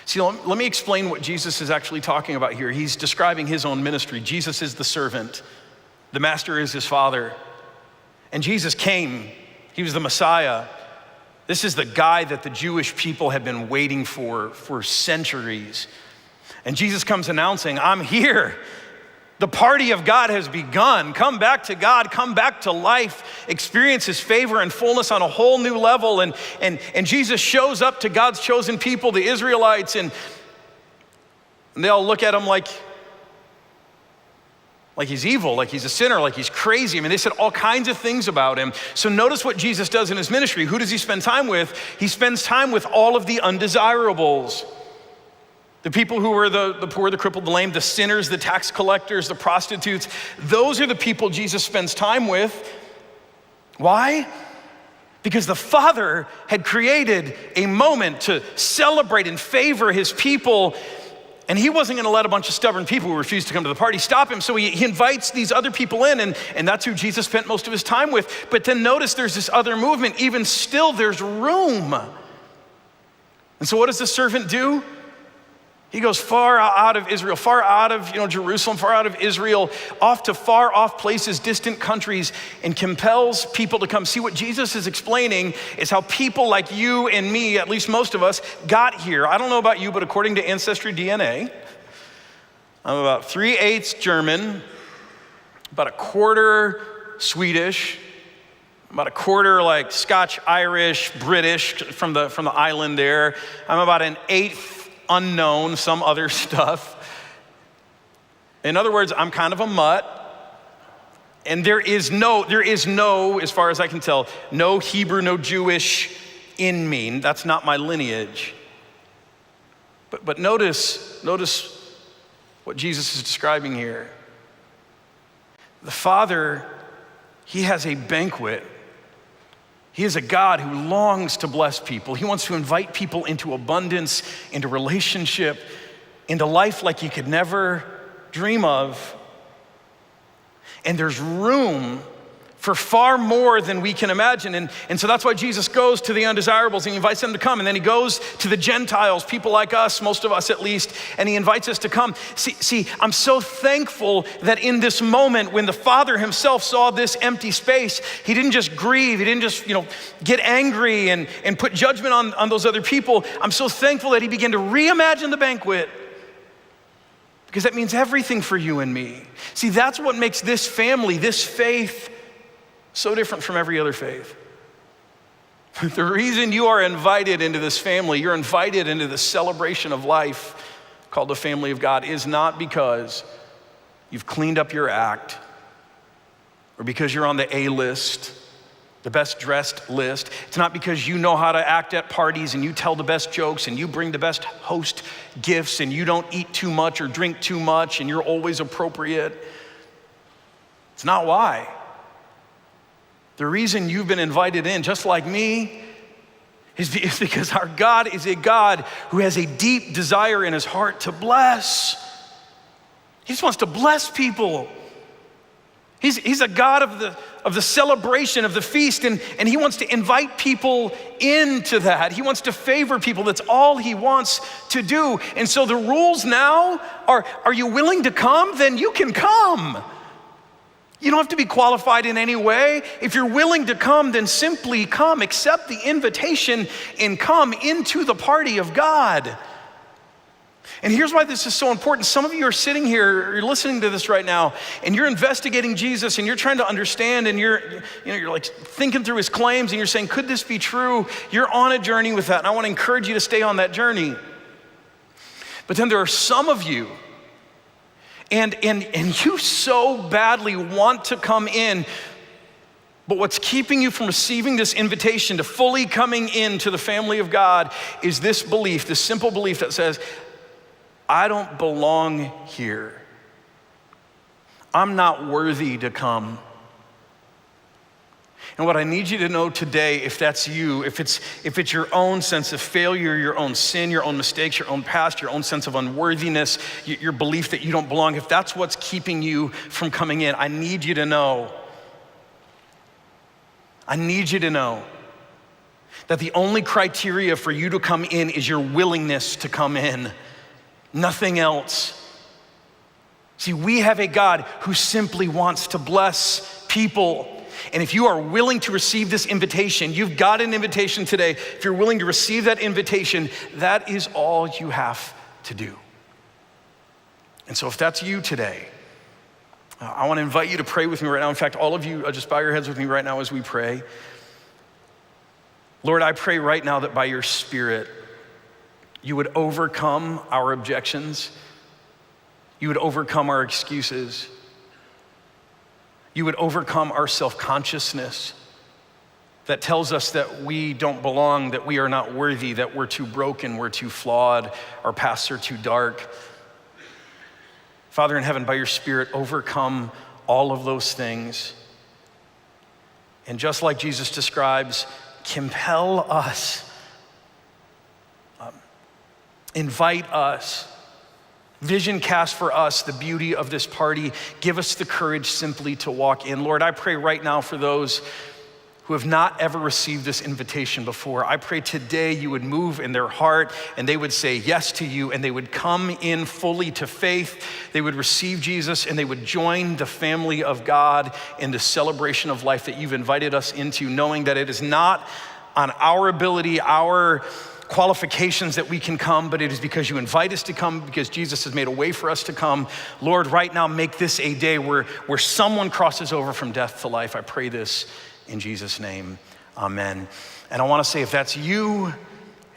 See, let me explain what Jesus is actually talking about here. He's describing his own ministry. Jesus is the servant. The master is his father. And Jesus came. He was the Messiah. This is the guy that the Jewish people had been waiting for centuries. And Jesus comes announcing, I'm here. The party of God has begun. Come back to God, come back to life, experience his favor and fullness on a whole new level. And Jesus shows up to God's chosen people, the Israelites, and they all look at him like he's evil, like he's a sinner, like he's crazy. I mean, they said all kinds of things about him. So notice what Jesus does in his ministry. Who does he spend time with? He spends time with all of the undesirables. The people who were the poor, the crippled, the lame, the sinners, the tax collectors, the prostitutes. Those are the people Jesus spends time with. Why? Because the Father had created a moment to celebrate and favor his people, and he wasn't gonna let a bunch of stubborn people who refused to come to the party stop him, so he invites these other people in, and that's who Jesus spent most of his time with. But then notice there's this other movement. Even still, there's room. And so what does the servant do? He goes far out of Israel, far out of Jerusalem, far out of Israel, off to far off places, distant countries, and compels people to come. See, what Jesus is explaining is how people like you and me, at least most of us, got here. I don't know about you, but according to Ancestry DNA, I'm about 3/8 German, about a quarter Swedish, about a quarter like Scotch, Irish, British from the island there. I'm about an 1/8 unknown, some other stuff. In other words, I'm kind of a mutt. And there is no, as far as I can tell, no Hebrew, no Jewish in me. That's not my lineage. But notice what Jesus is describing here. The Father, he has a banquet. He is a God who longs to bless people. He wants to invite people into abundance, into relationship, into life like you could never dream of. And there's room for far more than we can imagine. And so that's why Jesus goes to the undesirables and he invites them to come. And then he goes to the Gentiles, people like us, most of us at least, and he invites us to come. See, I'm so thankful that in this moment when the Father himself saw this empty space, he didn't just grieve, he didn't just get angry and put judgment on those other people. I'm so thankful that he began to reimagine the banquet, because that means everything for you and me. See, that's what makes this family, this faith, so different from every other faith. The reason you are invited into this family, you're invited into the celebration of life called the family of God, is not because you've cleaned up your act or because you're on the A list, the best dressed list. It's not because you know how to act at parties and you tell the best jokes and you bring the best host gifts and you don't eat too much or drink too much and you're always appropriate. It's not why. The reason you've been invited in, just like me, is because our God is a God who has a deep desire in his heart to bless. He just wants to bless people. He's a God of the celebration, of the feast, and he wants to invite people into that. He wants to favor people. That's all he wants to do. And so the rules now are you willing to come? Then you can come. You don't have to be qualified in any way. If you're willing to come, then simply come, accept the invitation, and come into the party of God. And here's why this is so important. Some of you are sitting here, you're listening to this right now, and you're investigating Jesus, and you're trying to understand, and you're like thinking through his claims, and you're saying, could this be true? You're on a journey with that, and I want to encourage you to stay on that journey. But then there are some of you, and you so badly want to come in, but what's keeping you from receiving this invitation to fully coming into the family of God is this belief, this simple belief that says, I don't belong here. I'm not worthy to come. And what I need you to know today, if that's you, if it's your own sense of failure, your own sin, your own mistakes, your own past, your own sense of unworthiness, your belief that you don't belong, if that's what's keeping you from coming in, I need you to know that the only criteria for you to come in is your willingness to come in, nothing else. See, we have a God who simply wants to bless people. And if you are willing to receive this invitation, you've got an invitation today. If you're willing to receive that invitation, that is all you have to do. And so if that's you today, I want to invite you to pray with me right now. In fact, all of you, just bow your heads with me right now as we pray. Lord, I pray right now that by your Spirit, you would overcome our objections. You would overcome our excuses. You would overcome our self-consciousness that tells us that we don't belong, that we are not worthy, that we're too broken, we're too flawed, our pasts are too dark. Father in heaven, by your Spirit, overcome all of those things. And just like Jesus describes, compel us, invite us, vision cast for us the beauty of this party. Give us the courage simply to walk in. Lord, I pray right now for those who have not ever received this invitation before. I pray today you would move in their heart and they would say yes to you and they would come in fully to faith. They would receive Jesus and they would join the family of God in the celebration of life that you've invited us into, knowing that it is not on our ability, our qualifications that we can come, but it is because you invite us to come, because Jesus has made a way for us to come. Lord, right now, make this a day where someone crosses over from death to life. I pray this in Jesus' name, amen. And I want to say, if that's you,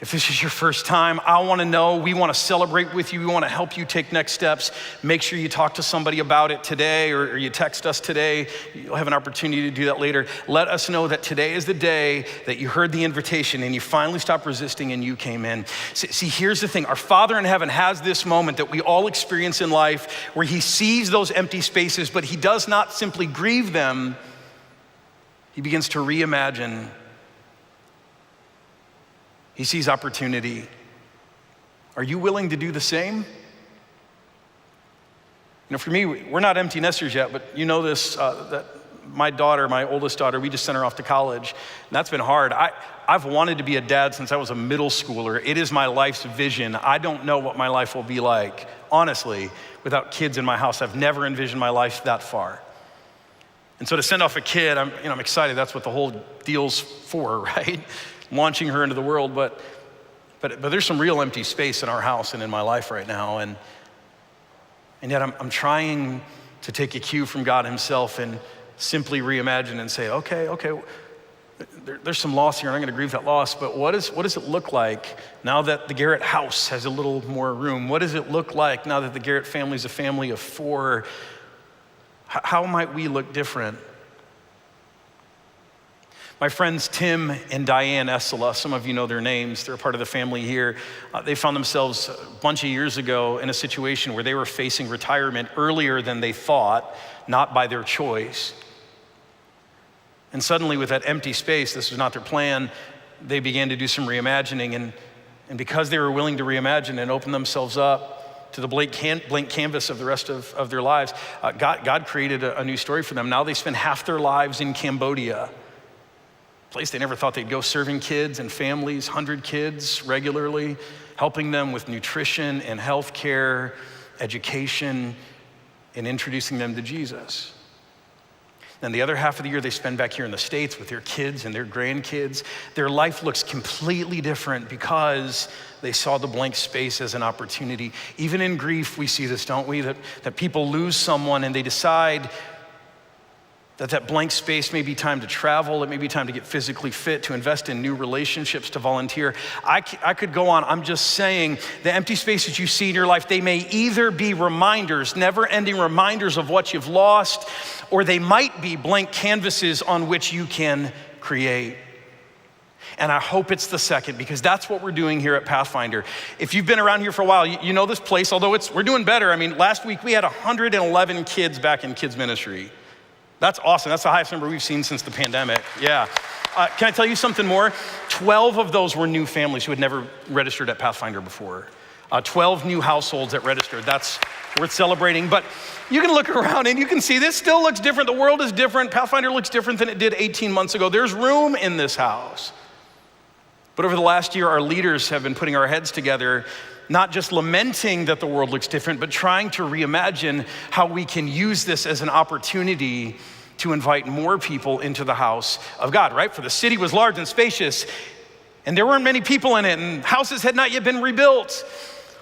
if this is your first time, I want to know, we want to celebrate with you. We want to help you take next steps. Make sure you talk to somebody about it today, or you text us today. You'll have an opportunity to do that later. Let us know that today is the day that you heard the invitation and you finally stopped resisting and you came in. See, here's the thing. Our Father in heaven has this moment that we all experience in life where he sees those empty spaces, but he does not simply grieve them. He begins to reimagine. He sees opportunity. Are you willing to do the same? For me, we're not empty nesters yet, but you know this, that my daughter, my oldest daughter, we just sent her off to college, and that's been hard. I've wanted to be a dad since I was a middle schooler. It is my life's vision. I don't know what my life will be like, honestly, without kids in my house. I've never envisioned my life that far. And so to send off a kid, I'm excited. That's what the whole deal's for, right? Launching her into the world, but there's some real empty space in our house and in my life right now, and yet I'm trying to take a cue from God himself and simply reimagine and say, okay, there's some loss here, and I'm gonna grieve that loss, but what does it look like now that the Garrett house has a little more room? What does it look like now that the Garrett family is a family of 4? How might we look different? My friends Tim and Diane Essela, some of you know their names, they're a part of the family here. They found themselves a bunch of years ago in a situation where they were facing retirement earlier than they thought, not by their choice. And suddenly with that empty space, this was not their plan, they began to do some reimagining, and because they were willing to reimagine and open themselves up to the blank canvas of the rest of their lives, God created a new story for them. Now they spend half their lives in Cambodia, a place they never thought they'd go, serving kids and families, 100 kids regularly, helping them with nutrition and health care, education, and introducing them to Jesus. And the other half of the year they spend back here in the States with their kids and their grandkids. Their life looks completely different because they saw the blank space as an opportunity. Even in grief, we see this, don't we? That people lose someone and they decide that blank space may be time to travel, it may be time to get physically fit, to invest in new relationships, to volunteer. I could go on. I'm just saying the empty spaces you see in your life, they may either be reminders, never-ending reminders of what you've lost, or they might be blank canvases on which you can create. And I hope it's the second, because that's what we're doing here at Pathfinder. If you've been around here for a while, you know this place, although we're doing better. I mean, last week we had 111 kids back in kids ministry. That's awesome. That's the highest number we've seen since the pandemic. Yeah. Can I tell you something more? 12 of those were new families who had never registered at Pathfinder before. 12 new households that registered. That's worth celebrating. But you can look around and you can see this still looks different. The world is different. Pathfinder looks different than it did 18 months ago. There's room in this house. But over the last year, our leaders have been putting our heads together, not just lamenting that the world looks different, but trying to reimagine how we can use this as an opportunity to invite more people into the house of God, right? For the city was large and spacious, and there weren't many people in it, and houses had not yet been rebuilt,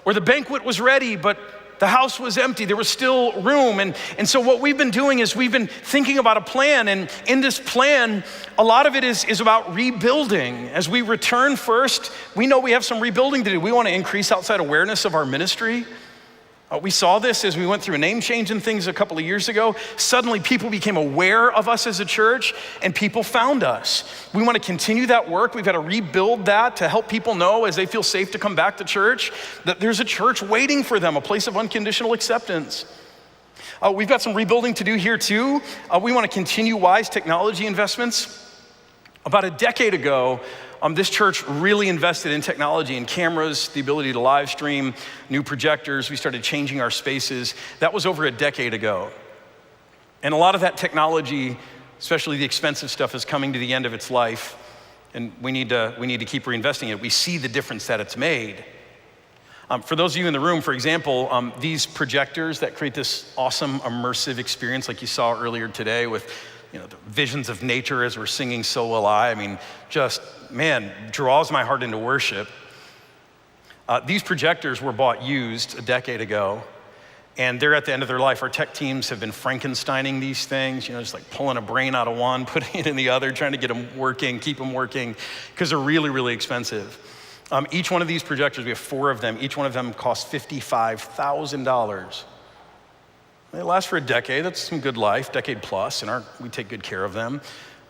or the banquet was ready, but the house was empty. There was still room. And so what we've been doing is we've been thinking about a plan. And in this plan, a lot of it is about rebuilding. As we return first, we know we have some rebuilding to do. We want to increase outside awareness of our ministry. We saw this as we went through a name change and things a couple of years ago. Suddenly people became aware of us as a church and people found us. We want to continue that work. We've got to rebuild that to help people know as they feel safe to come back to church that there's a church waiting for them, a place of unconditional acceptance. We've got some rebuilding to do here too. We want to continue wise technology investments. About a decade ago, this church really invested in technology and cameras, the ability to live stream, new projectors. We started changing our spaces. That was over a decade ago. And a lot of that technology, especially the expensive stuff, is coming to the end of its life. And we need to keep reinvesting in it. We see the difference that it's made. For those of you in the room, for example, these projectors that create this awesome immersive experience like you saw earlier today with the visions of nature as we're singing So Will I mean, just, man, draws my heart into worship. These projectors were bought used a decade ago, and they're at the end of their life. Our tech teams have been Frankensteining these things, just like pulling a brain out of one, putting it in the other, trying to get them working, keep them working, because they're really, really expensive. Each one of these projectors, we have 4 of them, each one of them costs $55,000. They last for a decade. That's some good life, decade plus, and we take good care of them.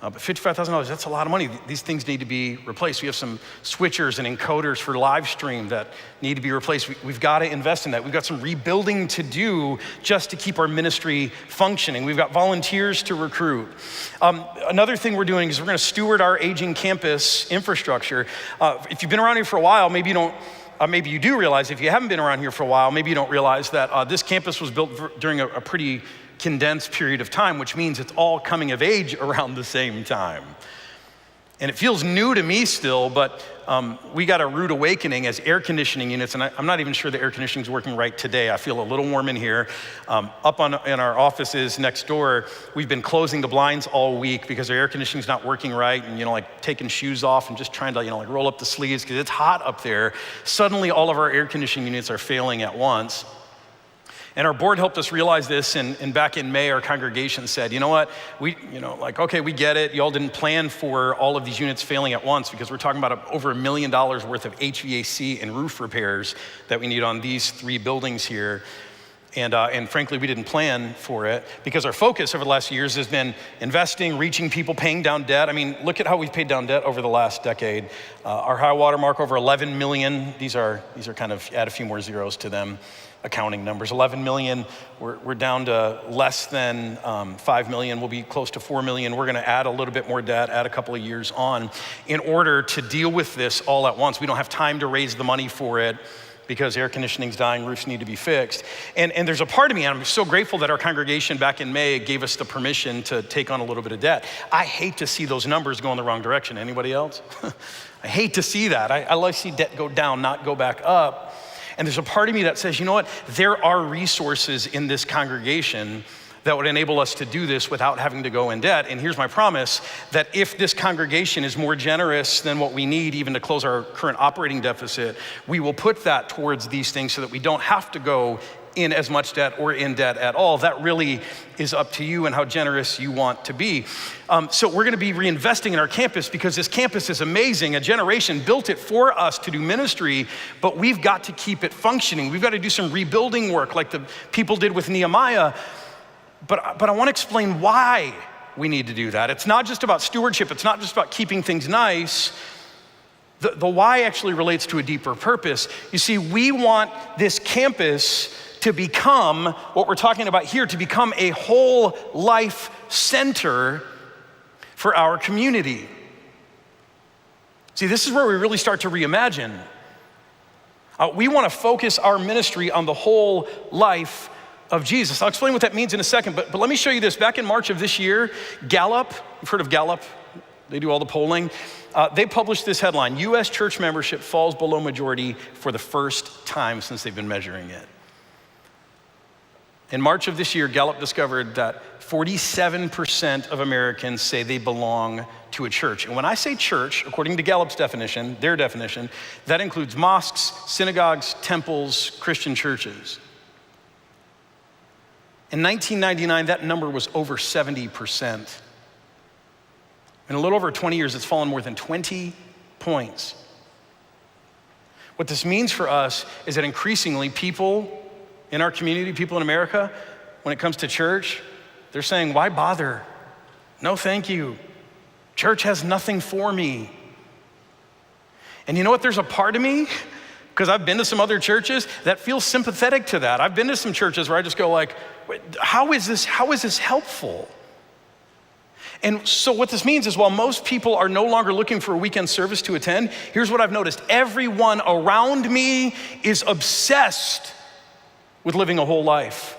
But $55,000, that's a lot of money. These things need to be replaced. We have some switchers and encoders for live stream that need to be replaced. We've got to invest in that. We've got some rebuilding to do just to keep our ministry functioning. We've got volunteers to recruit. Another thing we're doing is we're going to steward our aging campus infrastructure. If you've been around here for a while, maybe you don't maybe you do realize, if you haven't been around here for a while, maybe you don't realize that this campus was built during a pretty condensed period of time, which means it's all coming of age around the same time. And it feels new to me still, but we got a rude awakening as air conditioning units, and I'm not even sure the air conditioning is working right today. I feel a little warm in here. Up in our offices next door, we've been closing the blinds all week because our air conditioning is not working right, and like taking shoes off and just trying to like roll up the sleeves because it's hot up there. Suddenly all of our air conditioning units are failing at once. And our board helped us realize this, and back in May, our congregation said, you know what, okay, we get it. Y'all didn't plan for all of these units failing at once because we're talking about over $1 million worth of HVAC and roof repairs that we need on these 3 buildings here. And frankly, we didn't plan for it because our focus over the last years has been investing, reaching people, paying down debt. I mean, look at how we've paid down debt over the last decade. Our high water mark over 11 million. These are kind of, add a few more zeros to them. Accounting numbers, 11 million, we're down to less than 5 million, we'll be close to 4 million. We're gonna add a little bit more debt, add a couple of years on in order to deal with this all at once. We don't have time to raise the money for it because air conditioning's dying, roofs need to be fixed. And there's a part of me, and I'm so grateful that our congregation back in May gave us the permission to take on a little bit of debt. I hate to see those numbers go in the wrong direction. Anybody else? I hate to see that. I like to see debt go down, not go back up. And there's a part of me that says, you know what? There are resources in this congregation that would enable us to do this without having to go in debt. And here's my promise, that if this congregation is more generous than what we need even to close our current operating deficit, we will put that towards these things so that we don't have to go in as much debt or in debt at all. That really is up to you and how generous you want to be. So we're gonna be reinvesting in our campus because this campus is amazing. A generation built it for us to do ministry, but we've got to keep it functioning. We've got to do some rebuilding work like the people did with Nehemiah. But I wanna explain why we need to do that. It's not just about stewardship. It's not just about keeping things nice. The why actually relates to a deeper purpose. You see, we want this campus to become, what we're talking about here, to become a whole life center for our community. See, this is where we really start to reimagine. We want to focus our ministry on the whole life of Jesus. I'll explain what that means in a second, but let me show you this. Back in March of this year, Gallup, you've heard of Gallup? They do all the polling. They published this headline: U.S. church membership falls below majority for the first time since they've been measuring it. In March of this year, Gallup discovered that 47% of Americans say they belong to a church. And when I say church, according to Gallup's definition, their definition, that includes mosques, synagogues, temples, Christian churches. In 1999, that number was over 70%. In a little over 20 years, it's fallen more than 20 points. What this means for us is that increasingly people in our community, people in America, when it comes to church, they're saying, why bother? No, thank you. Church has nothing for me. And you know what? There's a part of me, because I've been to some other churches, that feels sympathetic to that. I've been to some churches where I just go like, how is this helpful? And so what this means is, while most people are no longer looking for a weekend service to attend, here's what I've noticed. Everyone around me is obsessed with living a whole life,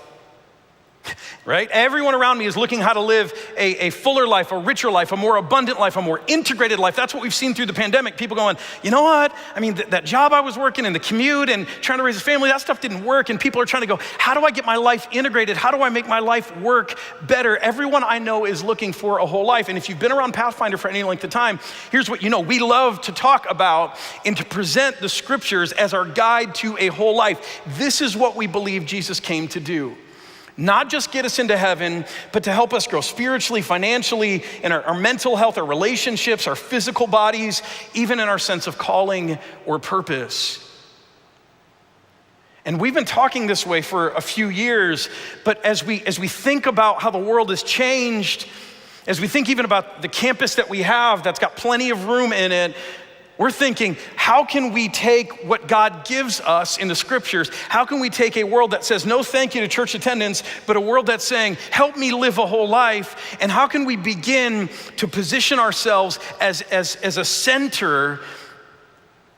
right? Everyone around me is looking how to live a fuller life, a richer life, a more abundant life, a more integrated life. That's what we've seen through the pandemic. People going, you know what? I mean, that job I was working and the commute and trying to raise a family, that stuff didn't work. And people are trying to go, how do I get my life integrated? How do I make my life work better? Everyone I know is looking for a whole life. And if you've been around Pathfinder for any length of time, here's what you know. We love to talk about and to present the scriptures as our guide to a whole life. This is what we believe Jesus came to do. Not just get us into heaven, but to help us grow spiritually, financially, in our mental health, our relationships, our physical bodies, even in our sense of calling or purpose. And we've been talking this way for a few years, but as we think about how the world has changed, as we think even about the campus that we have that's got plenty of room in it, we're thinking, how can we take what God gives us in the scriptures? How can we take a world that says no thank you to church attendance, but a world that's saying, help me live a whole life? And how can we begin to position ourselves as a center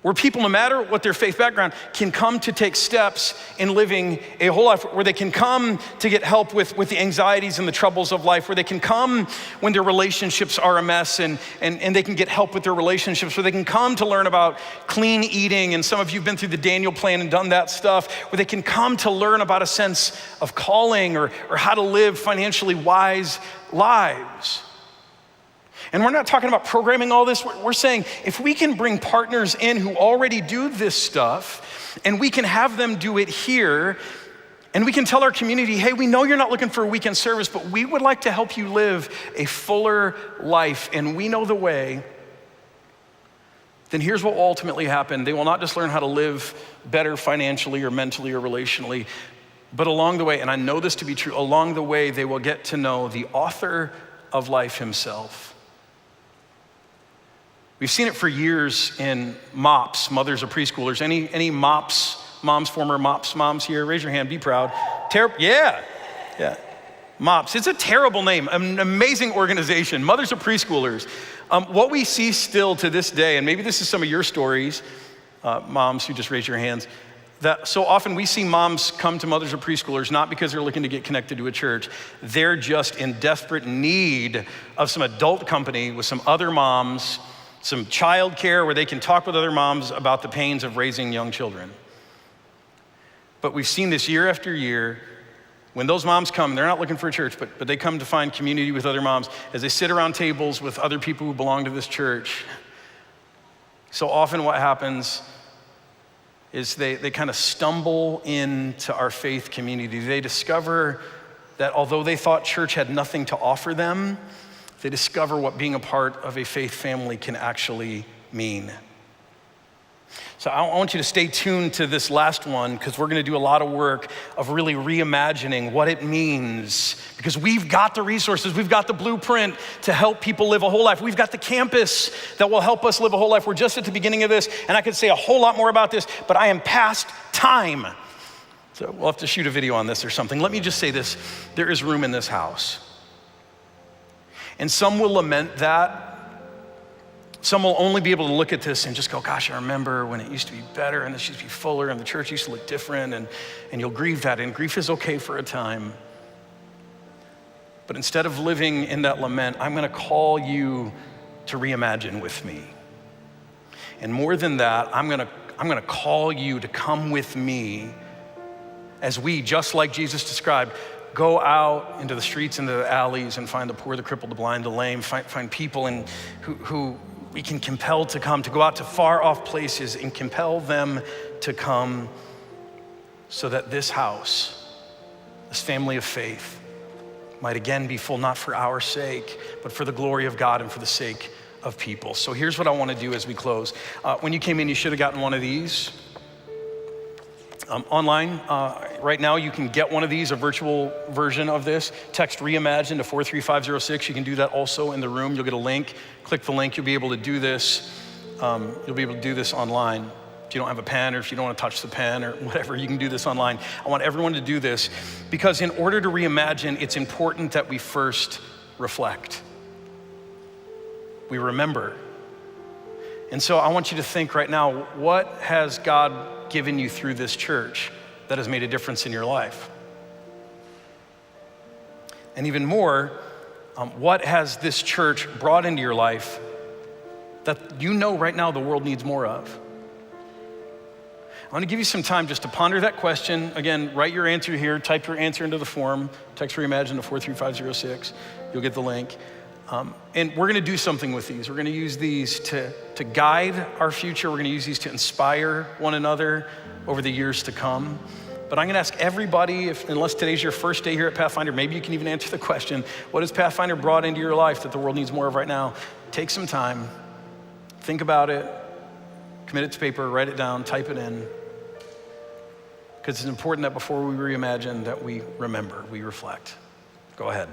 where people, no matter what their faith background, can come to take steps in living a whole life, where they can come to get help with the anxieties and the troubles of life, where they can come when their relationships are a mess and they can get help with their relationships, where they can come to learn about clean eating, and some of you have been through the Daniel plan and done that stuff, where they can come to learn about a sense of calling or how to live financially wise lives. And we're not talking about programming all this. We're saying if we can bring partners in who already do this stuff, and we can have them do it here, and we can tell our community, hey, we know you're not looking for a weekend service, but we would like to help you live a fuller life, and we know the way, then here's what will ultimately happen. They will not just learn how to live better financially or mentally or relationally, but along the way, and I know this to be true, along the way, they will get to know the author of life himself. We've seen it for years in MOPS, mothers of preschoolers. Any MOPS moms, former MOPS moms here? Raise your hand, be proud. Yeah. MOPS, it's a terrible name, an amazing organization, mothers of preschoolers. What we see still to this day, and maybe this is some of your stories, moms who just raised your hands, that so often we see moms come to mothers of preschoolers not because they're looking to get connected to a church. They're just in desperate need of some adult company with some other moms, some childcare where they can talk with other moms about the pains of raising young children. But we've seen this year after year. When those moms come, they're not looking for a church, but they come to find community with other moms as they sit around tables with other people who belong to this church. So often what happens is they kind of stumble into our faith community. They discover that although they thought church had nothing to offer them, they discover what being a part of a faith family can actually mean. So I want you to stay tuned to this last one, because we're gonna do a lot of work of really reimagining what it means, because we've got the resources, we've got the blueprint to help people live a whole life. We've got the campus that will help us live a whole life. We're just at the beginning of this, and I could say a whole lot more about this, but I am past time. So we'll have to shoot a video on this or something. Let me just say this, there is room in this house. And some will lament that. Some will only be able to look at this and just go, gosh, I remember when it used to be better and this used to be fuller and the church used to look different, and you'll grieve that, and grief is okay for a time. But instead of living in that lament, I'm gonna call you to reimagine with me. And more than that, I'm gonna call you to come with me as we, just like Jesus described, go out into the streets, into the alleys, and find the poor, the crippled, the blind, the lame, find people who we can compel to come, to go out to far off places and compel them to come, so that this house, this family of faith, might again be full, not for our sake, but for the glory of God and for the sake of people. So here's what I want to do as we close. When you came in, you should have gotten one of these. Online, right now you can get one of these, a virtual version of this. Text REIMAGINE to 43506. You can do that also in the room. You'll get a link. Click the link, you'll be able to do this. You'll be able to do this online. If you don't have a pen, or if you don't want to touch the pen or whatever, you can do this online. I want everyone to do this, because in order to reimagine, it's important that we first reflect. We remember. And so I want you to think right now, what has God given you through this church that has made a difference in your life? And even more, what has this church brought into your life that you know right now the world needs more of? I want to give you some time just to ponder that question. Again, write your answer here, type your answer into the form, text REIMAGINE to 43506. You'll get the link. And we're gonna do something with these. We're gonna use these to guide our future. We're gonna use these to inspire one another over the years to come. But I'm gonna ask everybody, unless today's your first day here at Pathfinder, maybe you can even answer the question, what has Pathfinder brought into your life that the world needs more of right now? Take some time, think about it, commit it to paper, write it down, type it in. Because it's important that before we reimagine, that we remember, we reflect. Go ahead.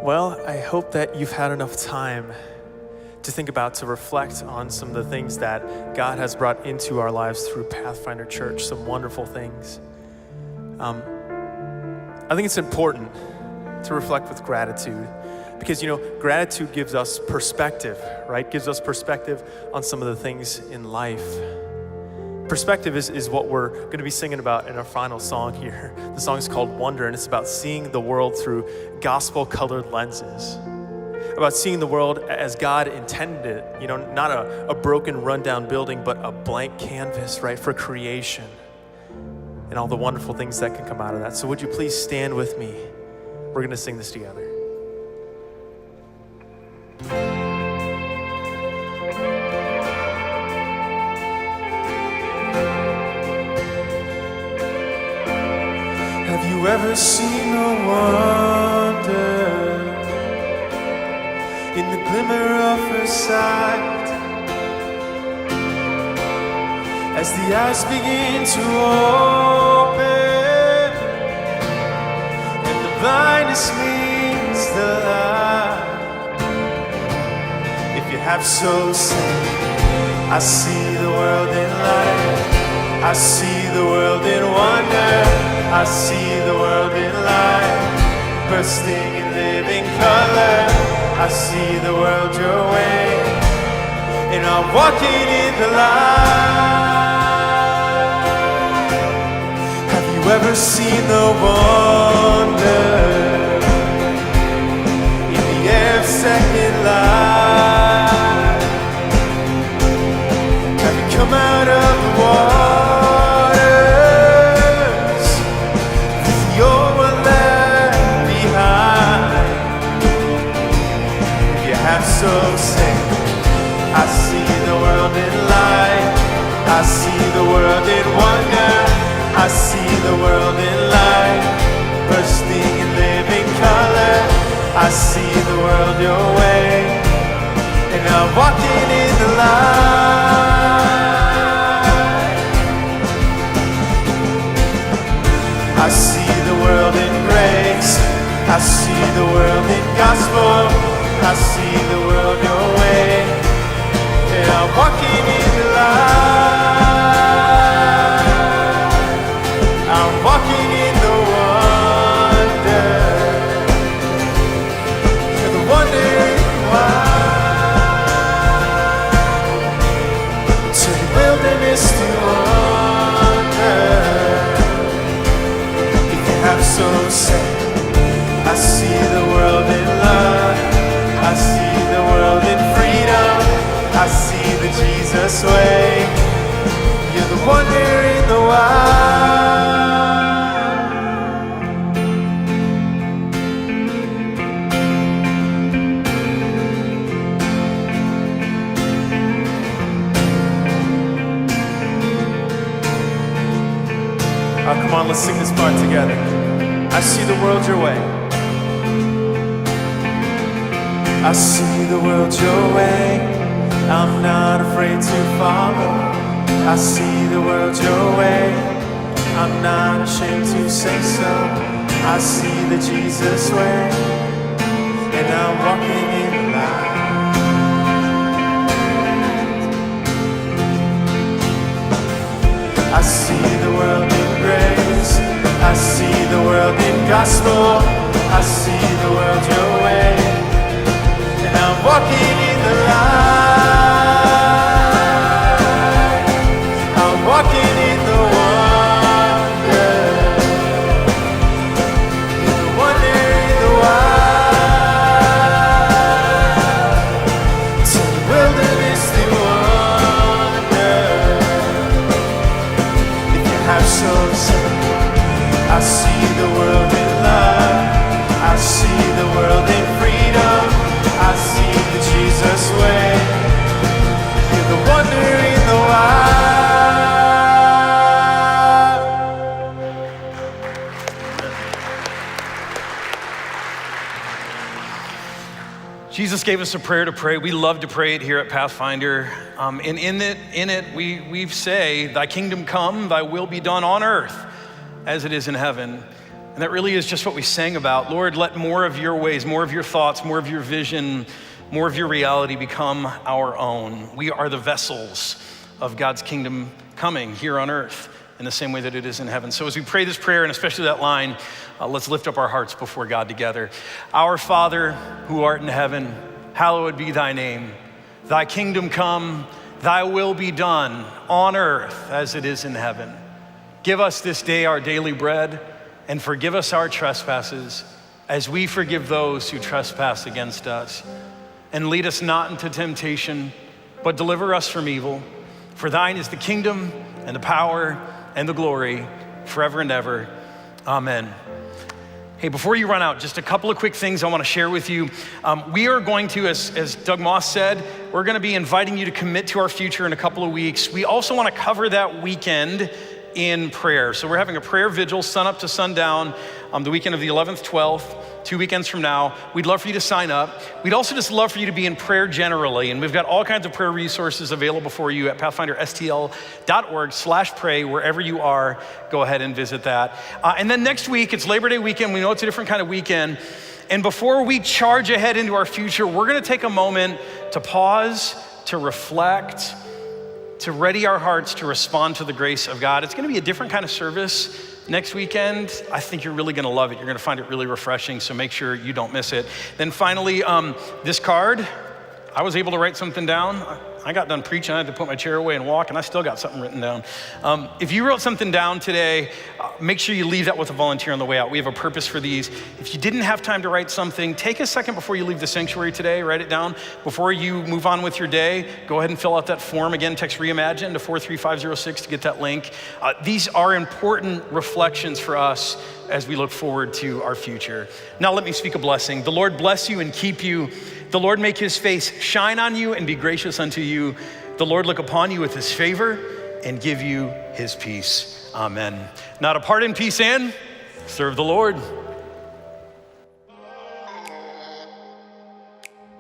Well, I hope that you've had enough time to think about, to reflect on some of the things that God has brought into our lives through Pathfinder Church, some wonderful things. I think it's important to reflect with gratitude because, gratitude gives us perspective, right? Gives us perspective on some of the things in life. Perspective is what we're going to be singing about in our final song here. The song is called Wonder, and it's about seeing the world through gospel-colored lenses. About seeing the world as God intended it, not a broken, rundown building, but a blank canvas, right, for creation and all the wonderful things that can come out of that. So would you please stand with me? We're going to sing this together. Have you ever seen the wonder in the glimmer of her sight, as the eyes begin to open and the blindness meets the light? If you have so seen, I see the world in light, I see the world in wonder, I see the world in light, bursting in living color. I see the world your way, and I'm walking in the light. Have you ever seen the wonder in the air of second light? Have you come out of the waters with your one left behind? So say, I see the world in light, I see the world in wonder, I see the world in light, bursting in living color. I see the world your way, and I'm walking in the light. I see the world in grace, I see the world in gospel, I see the world your way, and I'm walking in the light. I'm walking in the wonder, and the wondering why. To the wilderness to wander. If you have so said, I see the world in love, I see the world in freedom, I see the Jesus way. You're the wonder in the wild. Oh, come on, let's sing this part together. I see the world your way, I see the world your way, I'm not afraid to follow. I see the world your way, I'm not ashamed to say so. I see the Jesus way, and I'm walking in the light. I see the world in grace, I see the world in gospel, I see the world your way, and I'm walking in the light. I'm walking in the wonder, in the wonder in the wild. To the wilderness to wander. If you have so said, I see the world in love, I see the world in freedom, I see the Jesus way. You're the wonder in the wild. Jesus gave us a prayer to pray. We love to pray it here at Pathfinder. And in it, we say, thy kingdom come, thy will be done on earth as it is in heaven. And that really is just what we sang about. Lord, let more of your ways, more of your thoughts, more of your vision, more of your reality become our own. We are the vessels of God's kingdom coming here on earth in the same way that it is in heaven. So as we pray this prayer, and especially that line, let's lift up our hearts before God together. Our Father, who art in heaven, hallowed be thy name. Thy kingdom come, thy will be done on earth as it is in heaven. Give us this day our daily bread, and forgive us our trespasses as we forgive those who trespass against us. And lead us not into temptation, but deliver us from evil. For thine is the kingdom and the power and the glory forever and ever. Amen. Hey, before you run out, just a couple of quick things I want to share with you. We are going to, as Doug Moss said, we're going to be inviting you to commit to our future in a couple of weeks. We also want to cover that weekend in prayer. So we're having a prayer vigil, sun up to sundown, the weekend of the 11th, 12th, 2 weekends from now. We'd love for you to sign up. We'd also just love for you to be in prayer generally. And we've got all kinds of prayer resources available for you at pathfinderstl.org/pray. Wherever you are, go ahead and visit that. And then next week, it's Labor Day weekend. We know it's a different kind of weekend. And before we charge ahead into our future, we're going to take a moment to pause, to reflect, to ready our hearts to respond to the grace of God. It's going to be a different kind of service next weekend. I think you're really going to love it. You're going to find it really refreshing, so make sure you don't miss it. Then finally, this card, I was able to write something down. I got done preaching, I had to put my chair away and walk, and I still got something written down. If you wrote something down today, make sure you leave that with a volunteer on the way out. We have a purpose for these. If you didn't have time to write something, take a second before you leave the sanctuary today, write it down. Before you move on with your day, go ahead and fill out that form. Again, text REIMAGINE to 43506 to get that link. These are important reflections for us as we look forward to our future. Now let me speak a blessing. The Lord bless you and keep you. The Lord make his face shine on you and be gracious unto you. The Lord look upon you with his favor and give you his peace. Amen. Now depart in peace and serve the Lord.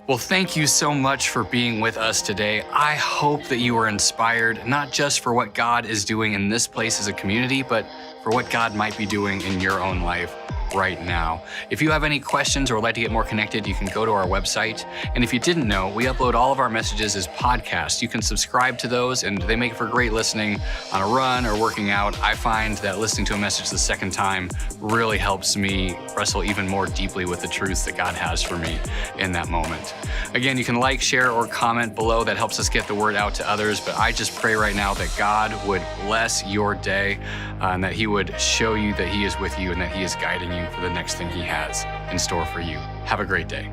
Well, thank you so much for being with us today. I hope that you are inspired, not just for what God is doing in this place as a community, but for what God might be doing in your own life right now. If you have any questions or would like to get more connected, you can go to our website. And if you didn't know, we upload all of our messages as podcasts. You can subscribe to those, and they make for great listening on a run or working out. I find that listening to a message the second time really helps me wrestle even more deeply with the truths that God has for me in that moment. Again, you can like, share, or comment below. That helps us get the word out to others. But I just pray right now that God would bless your day and that he would show you that he is with you and that he is guiding you for the next thing he has in store for you. Have a great day.